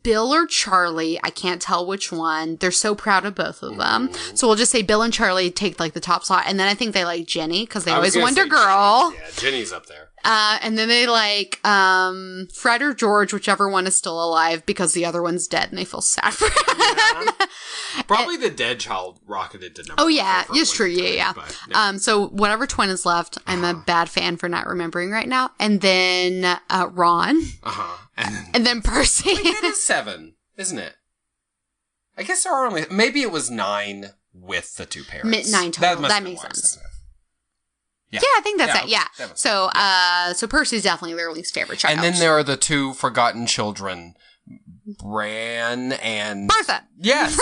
S1: Bill or Charlie. I can't tell which one. They're so proud of both of them. So we'll just say Bill and Charlie take, like, the top slot. And then I think they like Jenny because they always Wonder Girl.
S2: Jenny. Yeah, Jenny's up there.
S1: And then they like Fred or George, whichever one is still alive, because the other one's dead and they feel sad for him.
S2: Probably the dead child rocketed to number.
S1: Oh, yeah. It's true. Yeah. So whatever twin is left, I'm a bad fan for not remembering right now. And then Ron. And then Percy.
S2: Wait, that is 7, isn't it? I guess there are only... Maybe it was 9 with the 2 parents.
S1: 9 total. That makes sense.
S2: Yeah.
S1: I think that's it. Yeah. So Percy's definitely their least favorite child.
S2: And then there are the 2 forgotten children, Bran and...
S1: Bertha!
S2: Yes!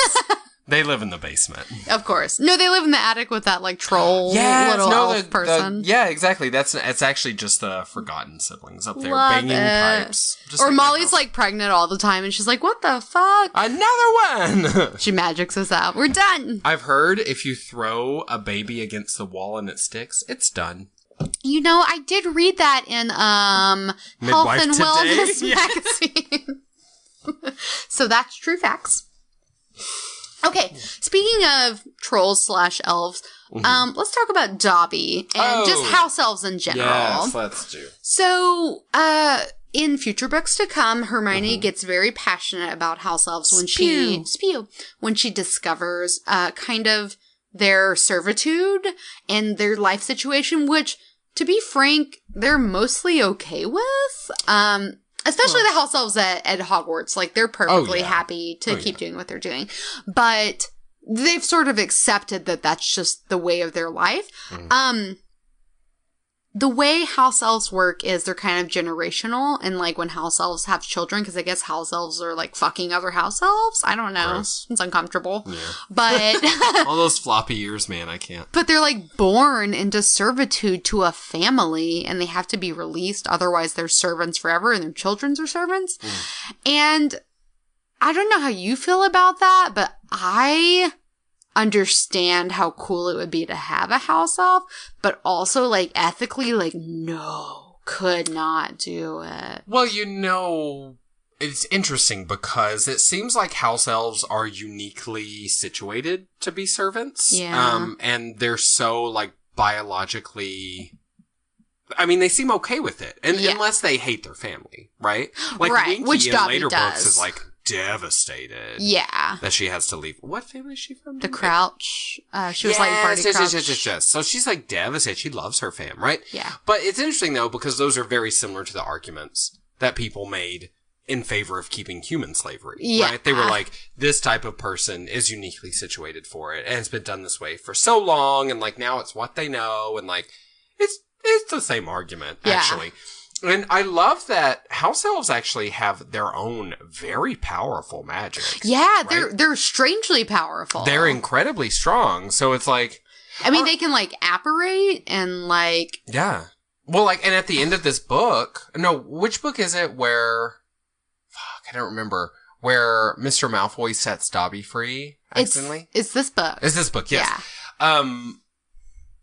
S2: They live in the basement.
S1: Of course. No, they live in the attic with that, like, troll little elf person.
S2: Yeah, exactly. It's actually just the forgotten siblings up there banging pipes.
S1: Just or Molly's, like, pregnant all the time, and she's like, what the fuck?
S2: Another one!
S1: She magics us out. We're done!
S2: I've heard if you throw a baby against the wall and it sticks, it's done.
S1: You know, I did read that in, Health and Wellness magazine. So that's true facts. Okay, speaking of trolls / elves, let's talk about Dobby and just house elves in general.
S2: Yes, let's do.
S1: So, in future books to come, Hermione gets very passionate about house elves when she discovers kind of their servitude and their life situation, which, to be frank, they're mostly okay with. Especially the house elves at Hogwarts. Like, they're perfectly happy to keep doing what they're doing. But they've sort of accepted that that's just the way of their life. The way house elves work is they're kind of generational. And, like, when house elves have children, because I guess house elves are, like, fucking other house elves. I don't know. Gross. It's uncomfortable. Yeah. But...
S2: all those floppy ears, man. I can't.
S1: But they're, like, born into servitude to a family, and they have to be released. Otherwise, they're servants forever, and their children's are servants. And I don't know how you feel about that, but I... understand how cool it would be to have a house elf, but also, like, ethically, like, no, could not do it.
S2: Well, you know, it's interesting because it seems like house elves are uniquely situated to be servants.
S1: Yeah.
S2: And they're so, like, biologically... I mean, they seem okay with it, and unless they hate their family, right? Like, Winky
S1: which
S2: in
S1: Dobby
S2: later
S1: does.
S2: books is, like, devastated.
S1: Yeah.
S2: That she has to leave. What family is she from?
S1: The Crouch. She was like Barty Crouch.
S2: Yes. So she's like devastated. She loves her fam, right?
S1: Yeah.
S2: But it's interesting though, because those are very similar to the arguments that people made in favor of keeping human slavery.
S1: Yeah.
S2: Right? They were like, this type of person is uniquely situated for it, and it's been done this way for so long, and like now it's what they know, and like it's the same argument, actually. And I love that house elves actually have their own very powerful magic.
S1: Yeah,
S2: right?
S1: they're strangely powerful.
S2: They're incredibly strong. So it's like...
S1: I mean, they can, like, apparate and, like...
S2: Yeah. Well, like, and at the end of this book... No, which book is it where... Fuck, I don't remember. Where Mr. Malfoy sets Dobby free accidentally?
S1: It's this book.
S2: It's this book, yes. Yeah.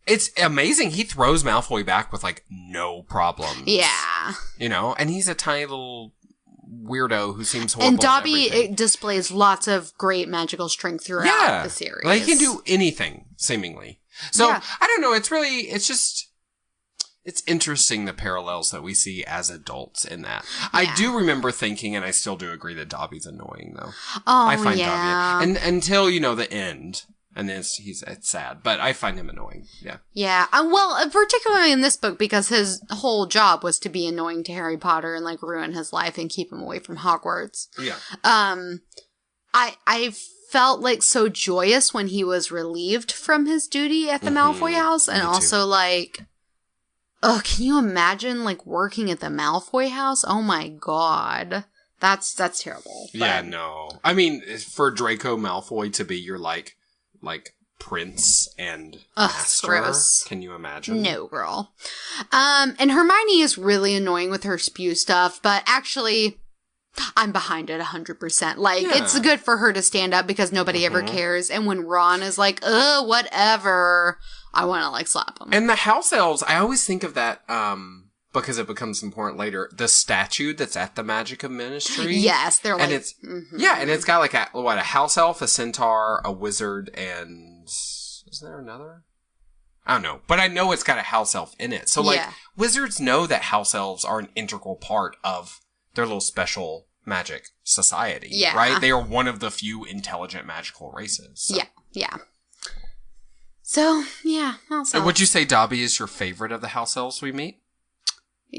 S2: It's amazing. He throws Malfoy back with, like, no problems.
S1: Yeah.
S2: You know? And he's a tiny little weirdo who seems horrible. And
S1: Dobby displays lots of great magical strength throughout the series.
S2: Like, he can do anything, seemingly. So, I don't know. It's interesting the parallels that we see as adults in that. Yeah. I do remember thinking, and I still do agree, that Dobby's annoying, though.
S1: Oh,
S2: I find Dobby... And until, you know, the end... And then it's sad, but I find him annoying. Yeah.
S1: Yeah. Well, particularly in this book, because his whole job was to be annoying to Harry Potter and, like, ruin his life and keep him away from Hogwarts.
S2: Yeah.
S1: I felt, like, so joyous when he was relieved from his duty at the Malfoy house. And also, like, can you imagine, like, working at the Malfoy house? Oh my god. That's terrible.
S2: But... Yeah, no. I mean, for Draco Malfoy to be your, like prince and master.
S1: Gross.
S2: Can you imagine?
S1: No, girl. And Hermione is really annoying with her spew stuff, but actually, I'm behind it 100%. Like, it's good for her to stand up because nobody ever cares. And when Ron is like, whatever, I want to, like, slap him.
S2: And the house elves, I always think of that, because it becomes important later, the statue that's at the Magic Ministry.
S1: Yes, they're like...
S2: And it's, and it's got like a house elf, a centaur, a wizard, and... Is there another? I don't know. But I know it's got a house elf in it. So, like, wizards know that house elves are an integral part of their little special magic society. Yeah. Right? They are one of the few intelligent magical races. So.
S1: Yeah. So, house elves.
S2: And would you say Dobby is your favorite of the house elves we meet?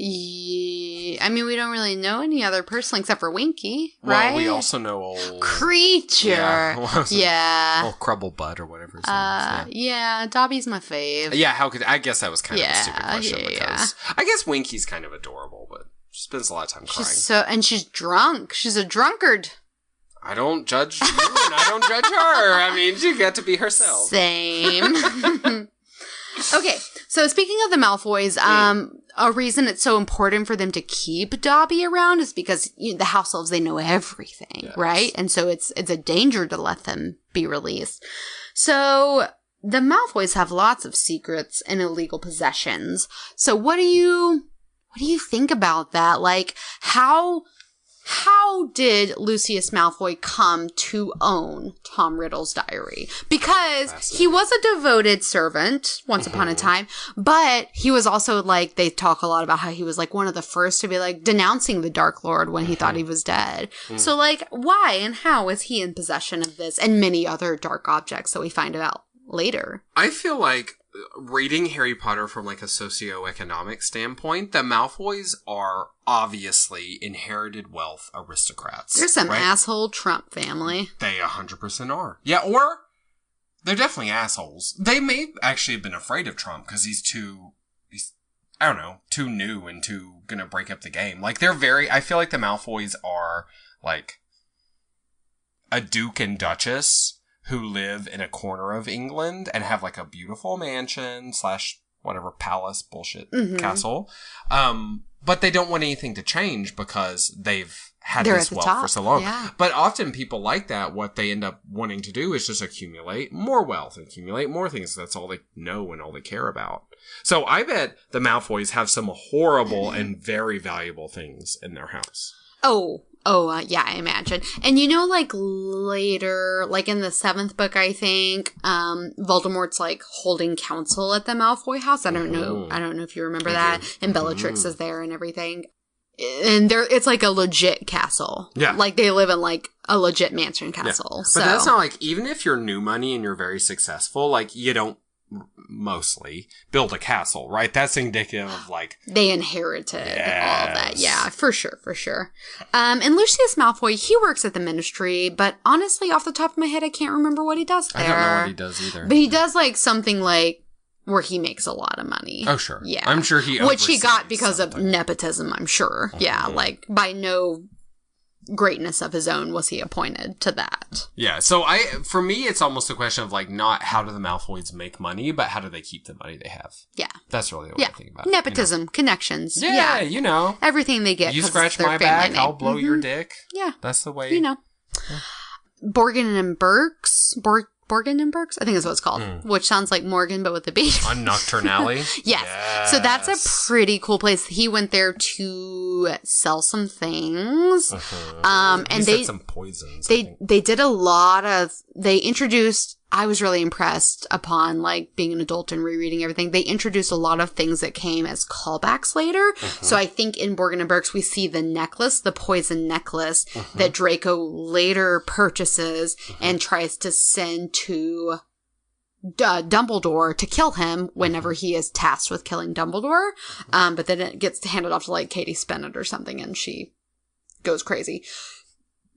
S1: I mean, we don't really know any other person except for Winky, right?
S2: Well, we also know old...
S1: Creature. Yeah.
S2: Old Crubble Butt or whatever his name is.
S1: Yeah, Dobby's my fave.
S2: Yeah, I guess that was kind of a stupid question because... I guess Winky's kind of adorable, but she spends a lot of time crying.
S1: And she's drunk. She's a drunkard.
S2: I don't judge you and I don't judge her. I mean, she got to be herself.
S1: Same. Okay, so speaking of the Malfoys, a reason it's so important for them to keep Dobby around is because the house elves, they know everything, right? And so it's a danger to let them be released. So the Malfoys have lots of secrets and illegal possessions. So what do you think about that? Like, how did Lucius Malfoy come to own Tom Riddle's diary? Because he was a devoted servant once upon a time, but he was also like, they talk a lot about how he was like one of the first to be like denouncing the Dark Lord when he thought he was dead. So like, why and how was he in possession of this and many other dark objects that we find out later?
S2: I feel like reading Harry Potter from like a socioeconomic standpoint, the Malfoys are obviously inherited wealth aristocrats.
S1: There's some asshole Trump family.
S2: They 100% are. Yeah, or they're definitely assholes. They may actually have been afraid of Trump because he's I don't know, too new and too gonna break up the game. Like I feel like the Malfoys are like a duke and duchess who live in a corner of England and have like a beautiful mansion / whatever palace bullshit castle. But they don't want anything to change because they've had this wealth for so long. Yeah. But often people like that, what they end up wanting to do is just accumulate more wealth, accumulate more things. That's all they know and all they care about. So I bet the Malfoys have some horrible and very valuable things in their house.
S1: Yeah, I imagine. And like later, like in the 7th book, I think, Voldemort's like holding council at the Malfoy house. I don't know if you remember that. And Bellatrix is there and everything. And it's like a legit castle. Yeah. Like they live in like a legit mansion castle. Yeah.
S2: But that's not like, even if you're new money and you're very successful, like you don't mostly build a castle, right? That's indicative of like
S1: they inherited all of that. Yeah, for sure. And Lucius Malfoy, he works at the Ministry, but honestly, off the top of my head, I can't remember what he does there.
S2: I don't know what he does either.
S1: But he does like something like where he makes a lot of money.
S2: Oh, sure. Yeah. I'm sure
S1: which he got because of nepotism, I'm sure. Yeah, like by no greatness of his own was he appointed to that.
S2: Yeah, so for me, it's almost a question of like not how do the Malfoys make money, but how do they keep the money they have? Yeah. That's really what I think about.
S1: Nepotism, connections.
S2: Yeah,
S1: everything they get.
S2: You scratch my back, I'll blow your dick. Yeah. That's the way.
S1: Yeah. Borgin and Burkes. Borgin and Burkes? I think that's what it's called. Which sounds like Morgan, but with a B.
S2: On Nocturne Alley?
S1: Yes. So that's a pretty cool place. He went there to sell some things. And they
S2: some poisons.
S1: They did a lot of, they introduced, I was really impressed upon like being an adult and rereading everything. They introduced a lot of things that came as callbacks later. So I think in Borgin and Burkes, we see the necklace, the poison necklace that Draco later purchases and tries to send to Dumbledore to kill him whenever he is tasked with killing Dumbledore. But then it gets handed off to like Katie Spennett or something and she goes crazy.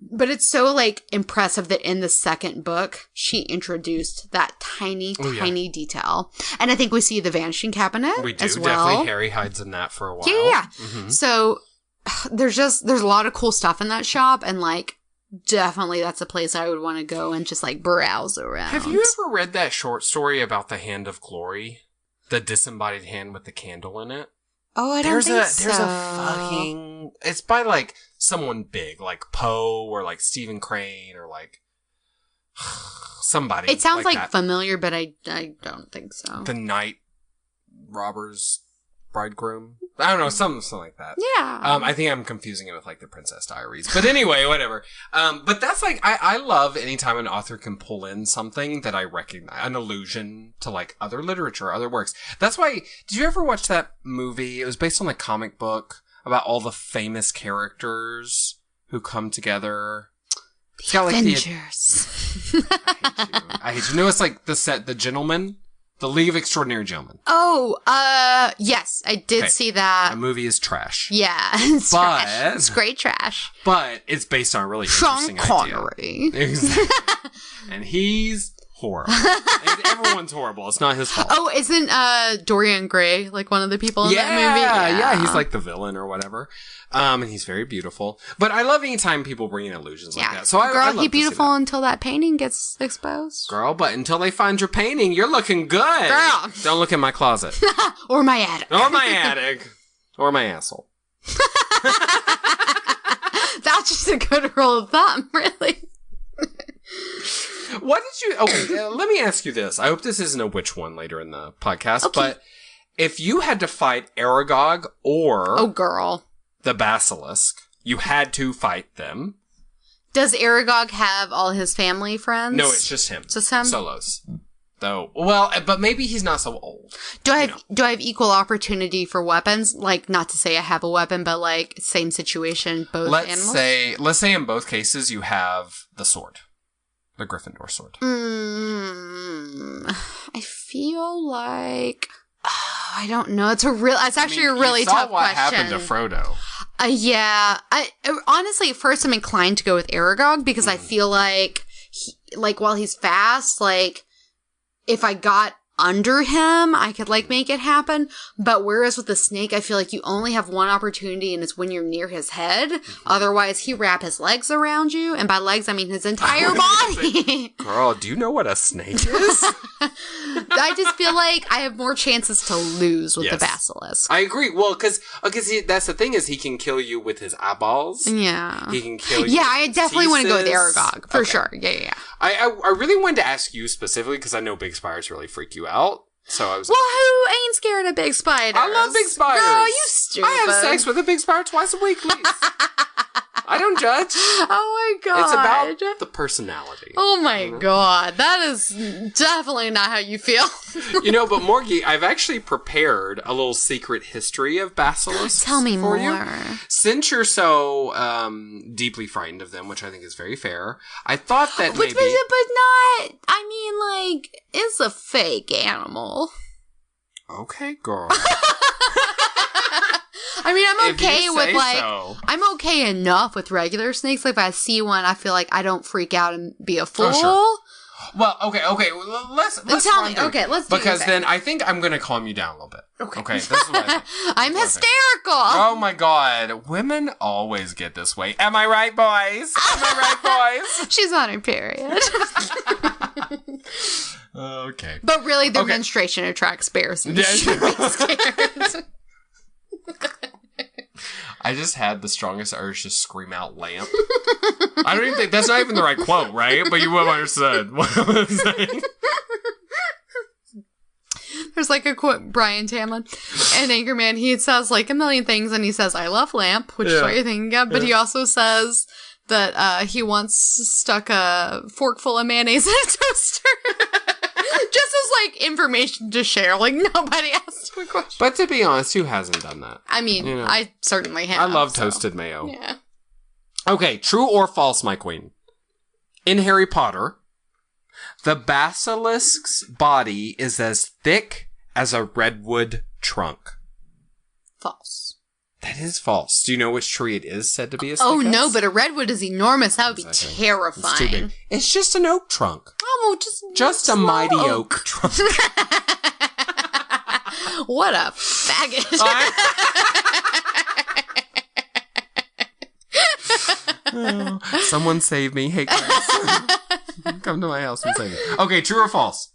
S1: But it's so, like, impressive that in the 2nd book, she introduced that tiny detail. And I think we see the Vanishing Cabinet
S2: we do.
S1: As well.
S2: Definitely Harry hides in that for a while.
S1: Yeah. So, there's a lot of cool stuff in that shop. And, like, definitely that's a place I would want to go and just, like, browse around.
S2: Have you ever read that short story about the Hand of Glory? The disembodied hand with the candle in it?
S1: Oh, I don't think so.
S2: There's a fucking... It's by, like, someone big, like Poe or, like, Stephen Crane or, like, somebody.
S1: It sounds, like familiar, but I don't think so.
S2: The Night Robber's Bridegroom? I don't know, something like that.
S1: Yeah.
S2: I think I'm confusing it with, like, the Princess Diaries. But anyway, whatever. But that's, like, I love anytime an author can pull in something that I recognize, an allusion to, like, other literature, other works. That's why, did you ever watch that movie? It was based on a comic book about all the famous characters who come together.
S1: The Avengers.
S2: I hate you. No, it's like The Gentleman. The League of Extraordinary Gentlemen.
S1: Oh, yes, I did see that.
S2: The movie is trash.
S1: Yeah, it's
S2: but
S1: trash. It's great trash.
S2: But it's based on a really
S1: Sean
S2: interesting
S1: Connery.
S2: idea. Exactly. And he's horrible. And everyone's horrible. It's not his fault.
S1: Oh, isn't Dorian Gray like one of the people in that movie?
S2: Yeah, he's like the villain or whatever. And he's very beautiful. But I love anytime people bring in illusions like that. So I love
S1: he beautiful until that painting gets exposed.
S2: Girl, but until they find your painting, you're looking good.
S1: Girl.
S2: Don't look in my closet.
S1: Or my attic.
S2: Or my attic. Or my asshole.
S1: That's just a good rule of thumb, really.
S2: What did you... Okay, let me ask you this. I hope this isn't a which one later in the podcast, but if you had to fight Aragog or...
S1: Oh, girl.
S2: The Basilisk, you had to fight them.
S1: Does Aragog have all his family friends?
S2: No, it's just him.
S1: Just him?
S2: Solos. Though, well, but maybe he's not so old.
S1: Do I have equal opportunity for weapons? Like, not to say I have a weapon, but like, same situation, both animals?
S2: Let's say in both cases you have the sword. The Gryffindor sword.
S1: I feel like... I don't know. It's actually a really tough question.
S2: What happened to Frodo?
S1: Yeah. Honestly, at first I'm inclined to go with Aragog because I feel like, while he's fast, like, if I got under him, I could, like, make it happen. But whereas with the snake, I feel like you only have one opportunity and it's when you're near his head. Otherwise, he wrap his legs around you. And by legs, I mean his entire body.
S2: Girl, do you know what a snake is?
S1: I just feel like I have more chances to lose with the basilisk.
S2: I agree. Well, because that's the thing is he can kill you with his eyeballs.
S1: Yeah.
S2: He can kill you.
S1: Yeah, I definitely want to go with Aragog for sure. Yeah.
S2: I really wanted to ask you specifically because I know big spiders really freak you out. So I was.
S1: Well, who ain't scared of big spiders?
S2: I love big spiders.
S1: Girl, you stupid.
S2: I have sex with a big spider twice a week, please. I don't judge.
S1: Oh my god.
S2: It's about the personality.
S1: Oh my god. That is definitely not how you feel.
S2: But Morgie, I've actually prepared a little secret history of basilisks.
S1: Tell me more.
S2: You. Since you're so deeply frightened of them, which I think is very fair, I thought that maybe...
S1: But not... I mean, like, it's a fake animal.
S2: Okay, girl.
S1: I mean, I'm okay with, like,
S2: so.
S1: I'm okay enough with regular snakes. Like, if I see one, I feel like I don't freak out and be a fool.
S2: Oh, sure. Well, okay. Let's
S1: tell me. Okay, let's do
S2: because then I think I'm going to calm you down a little bit. Okay, this is what I think.
S1: I'm hysterical.
S2: Oh my god, women always get this way. Am I right, boys? Am I right, boys?
S1: She's on her period.
S2: Okay.
S1: But really, their menstruation attracts bears. And should be scared.
S2: I just had the strongest urge to scream out lamp. I don't even think that's not even the right quote, right? But you would have understood what I was saying.
S1: There's like a quote, Brian Tamlin, and Anchorman, he says like a million things, and he says, I love lamp, which is what you're thinking of, but he also says that he once stuck a fork full of mayonnaise in a toaster. Just as, like, information to share. Like, nobody asked him a question.
S2: But to be honest, who hasn't done that?
S1: I mean, I certainly have.
S2: I love toasted mayo.
S1: Yeah.
S2: Okay, true or false, my queen? In Harry Potter, the basilisk's body is as thick as a redwood trunk.
S1: False.
S2: That is false. Do you know which tree it is said to be as thick as?
S1: No, but a redwood is enormous. That would be terrifying.
S2: It's too big. It's just an oak trunk.
S1: Oh, just
S2: a mighty oak trunk.
S1: What a faggot.
S2: Someone save me. Hey, guys. Come to my house and save me. Okay, true or false?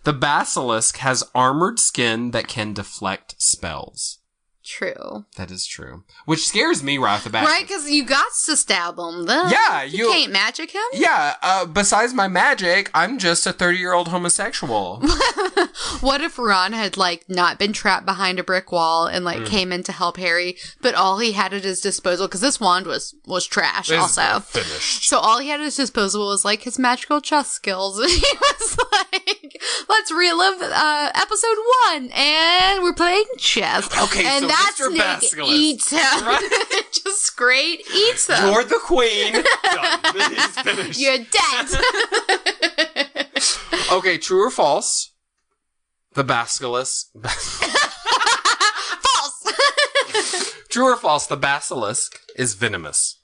S2: The basilisk has armored skin that can deflect spells.
S1: True.
S2: That is true. Which scares me right off the bat.
S1: Right, because you got to stab him.
S2: Yeah,
S1: you can't magic him?
S2: Yeah, besides my magic, I'm just a 30-year-old homosexual.
S1: What if Ron had, like, not been trapped behind a brick wall and, like, came in to help Harry, but all he had at his disposal, because this wand was trash also.
S2: Finished.
S1: So all he had at his disposal was, like, his magical chess skills. And he was like, let's relive episode 1, and we're playing chess.
S2: Okay,
S1: and
S2: so
S1: that
S2: Mr.
S1: snake
S2: Basilisk
S1: eats him. Right? Just straight eats him.
S2: You're the queen. Done. He's finished.
S1: You're dead.
S2: Okay, true or false? The basilisk.
S1: False!
S2: True or false, the basilisk is venomous.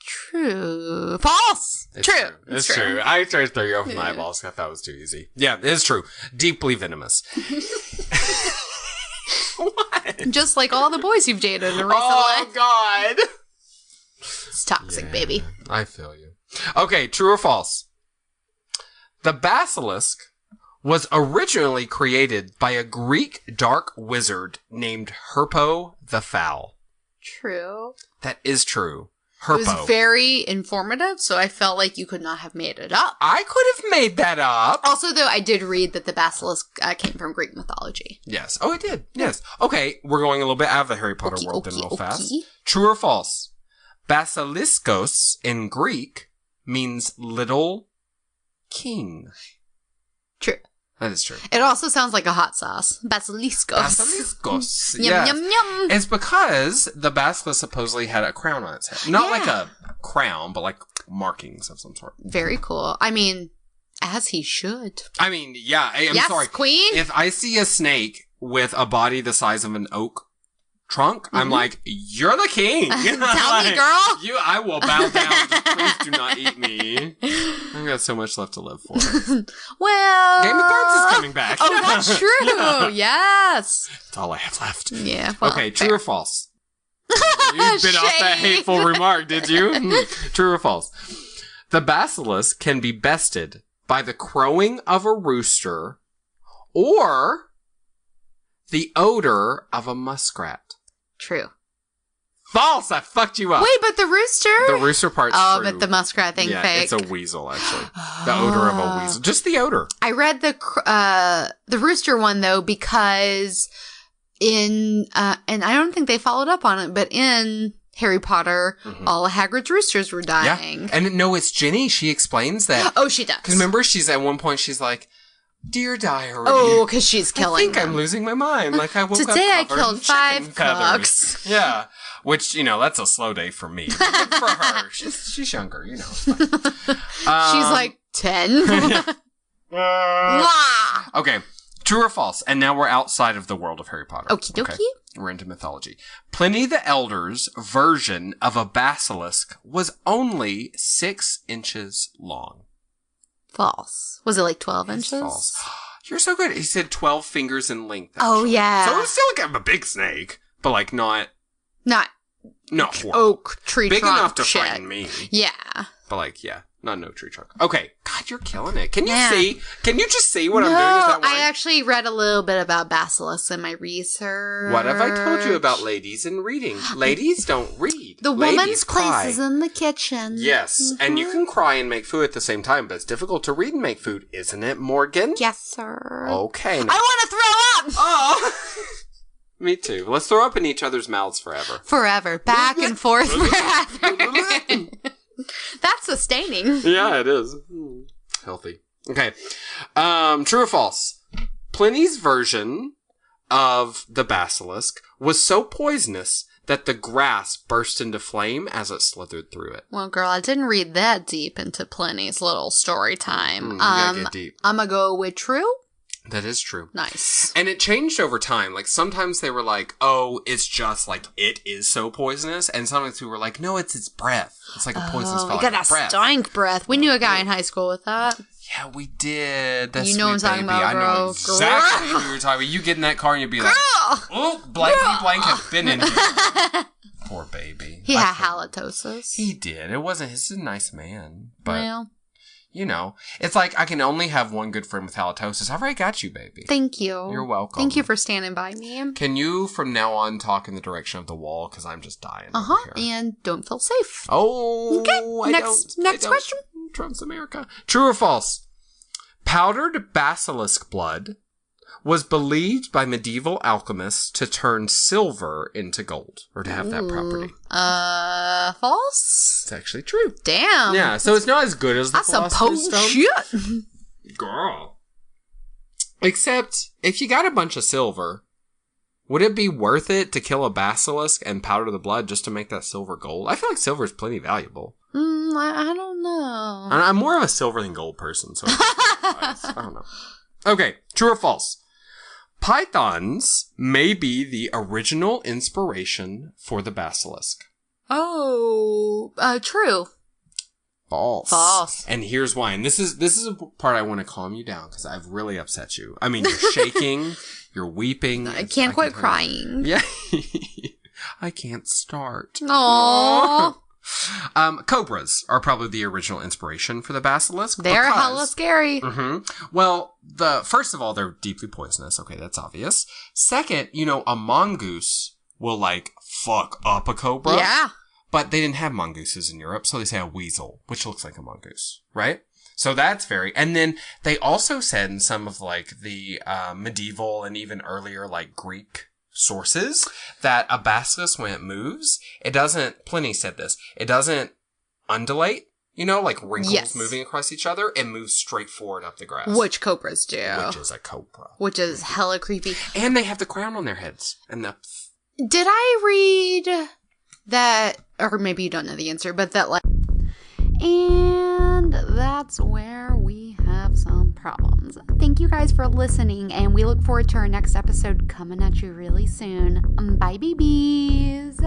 S1: True. False!
S2: It's
S1: true.
S2: It's true. I tried to throw you over the eyeballs. I thought it was too easy. Yeah, it is true. Deeply venomous. What?
S1: Just like all the boys you've dated in recent
S2: Oh,
S1: life.
S2: God.
S1: It's toxic, baby.
S2: I feel you. Okay, true or false? The basilisk was originally created by a Greek dark wizard named Herpo the Foul.
S1: True.
S2: That is true. Herpo.
S1: It was very informative, so I felt like you could not have made it up.
S2: I could have made that up.
S1: Also, though, I did read that the basilisk came from Greek mythology.
S2: Yes. Oh, it did. Yes. Okay, we're going a little bit out of the Harry Potter world then real fast. True or false? Basiliskos in Greek means little king.
S1: True.
S2: That is true.
S1: It also sounds like a hot sauce. Basiliskos.
S2: Basiliskos.
S1: Yum,
S2: Yes.
S1: yum, yum.
S2: It's because the basilisk supposedly had a crown on its head. Not like a crown, but like markings of some sort.
S1: Very cool. I mean, as he should.
S2: I mean, yeah. I'm
S1: yes,
S2: sorry.
S1: Queen.
S2: If I see a snake with a body the size of an oak trunk, I'm like, you're the king.
S1: Tell
S2: like,
S1: me, girl.
S2: I will bow down. Just please do not eat me. I've got so much left to live for.
S1: Well.
S2: Game of Thrones is coming back.
S1: Oh, that's true. Yes.
S2: That's all I have left.
S1: Yeah. Well,
S2: okay, true
S1: fair.
S2: or false? You bit off that
S1: Shady.
S2: hateful remark, did you? True or false? The basilisk can be bested by the crowing of a rooster or the odor of a muskrat.
S1: True.
S2: False! I fucked you up.
S1: Wait, but the rooster?
S2: The rooster part's
S1: Oh,
S2: true.
S1: but the muskrat thing fake.
S2: It's a weasel, actually. The odor of a weasel. Just the odor.
S1: I read the rooster one, though, because in, and I don't think they followed up on it, but in Harry Potter, all of Hagrid's roosters were dying.
S2: Yeah. And no, it's Ginny. She explains that.
S1: Oh, she does.
S2: Because remember, she's at one point, she's like, Dear Diary.
S1: Oh, because she's killing
S2: I think
S1: them.
S2: I'm losing my mind. Like, I woke
S1: Today I
S2: up covered
S1: killed
S2: in
S1: 5
S2: chicken feathers.
S1: cocks.
S2: Yeah. Which, that's a slow day for me. But good for her. She's younger, it's fine.
S1: She's like 10. Mwah!
S2: Okay. True or false? And now we're outside of the world of Harry Potter.
S1: Okie dokie.
S2: Okay. We're into mythology. Pliny the Elder's version of a basilisk was only 6 inches long.
S1: False. Was it like 12
S2: It's
S1: inches?
S2: false. You're so good. He said 12 fingers in length.
S1: Oh,
S2: actually.
S1: yeah.
S2: So it's still like a big snake, but like not horrible.
S1: Oak tree
S2: Big
S1: trunk
S2: enough to
S1: shit.
S2: frighten me.
S1: Yeah.
S2: But like, yeah, not no tree trunk. Okay. God, you're killing it. Can you
S1: Yeah.
S2: see? Can you just see what I'm doing? Is that
S1: I
S2: right?
S1: actually read a little bit about basilisks in my research.
S2: What have I told you about ladies and reading? Ladies don't read.
S1: The
S2: Ladies
S1: woman's
S2: cry.
S1: place is in the kitchen.
S2: Yes, and you can cry and make food at the same time, but it's difficult to read and make food, isn't it, Morgan?
S1: Yes, sir.
S2: Okay. Now.
S1: I want to throw up!
S2: Oh! Me too. Let's throw up in each other's mouths forever.
S1: Forever. Back and forth forever. That's sustaining.
S2: Yeah, it is. Healthy. Okay. True or false? Pliny's version of the basilisk was so poisonous that the grass burst into flame as it slithered through it.
S1: Well, girl, I didn't read that deep into Pliny's little story time.
S2: You gotta get deep.
S1: I'm gonna go with true.
S2: That is true.
S1: Nice.
S2: And it changed over time. Like, sometimes they were like, oh, it's just, like, it is so poisonous. And sometimes we were like, no, it's its breath. It's like a poison spell.
S1: You got a
S2: breath.
S1: stank breath. We knew a guy in high school with that.
S2: Yeah, we did. That's
S1: You know what I'm talking about,
S2: I know
S1: girl.
S2: exactly what you were talking about. You get in that car and you'd be like, oh, blank has been in here. Poor baby.
S1: He had halitosis.
S2: He did. It wasn't, he's a nice man. But,
S1: Well,
S2: it's like, I can only have one good friend with halitosis. I've already got you, baby.
S1: thank you.
S2: You're welcome.
S1: Thank you for standing by me.
S2: Can you, from now on, talk in the direction of the wall? Because I'm just dying over here.
S1: And don't feel safe.
S2: Oh,
S1: Okay, next question.
S2: Trump's America. True or false? Powdered basilisk blood was believed by medieval alchemists to turn silver into gold, or to have that property.
S1: False?
S2: It's actually true.
S1: Damn.
S2: Yeah, so it's not as good as the
S1: That's some
S2: Philosopher's
S1: potent
S2: Stone.
S1: shit.
S2: Girl. Except, if you got a bunch of silver, would it be worth it to kill a basilisk and powder the blood just to make that silver gold? I feel like silver is plenty valuable.
S1: I don't know.
S2: I'm more of a silver than gold person, so I don't know. Okay, true or false? Pythons may be the original inspiration for the basilisk.
S1: Oh, true.
S2: False. And here's why. And this is a part I want to calm you down because I've really upset you. I mean, you're shaking, you're weeping.
S1: I can't quit crying.
S2: Yeah. I can't start.
S1: Aww.
S2: Cobras are probably the original inspiration for the basilisk.
S1: They're hella scary.
S2: Well, first of all, they're deeply poisonous. Okay, that's obvious. Second, a mongoose will fuck up a cobra.
S1: Yeah.
S2: But they didn't have mongooses in Europe, so they say a weasel, which looks like a mongoose, right? So that's and then they also said in some of the medieval and even earlier Greek sources that a basilisk, when it moves, it doesn't, Pliny said this, it doesn't undulate, wrinkles moving across each other. It moves straight forward up the grass.
S1: Which cobras do.
S2: Which is a cobra.
S1: Which is hella creepy.
S2: And they have the crown on their heads.
S1: Did I read that, or maybe you don't know the answer, but that and that's where we have some problems. Thank you guys for listening, and we look forward to our next episode coming at you really soon. Bye, babies.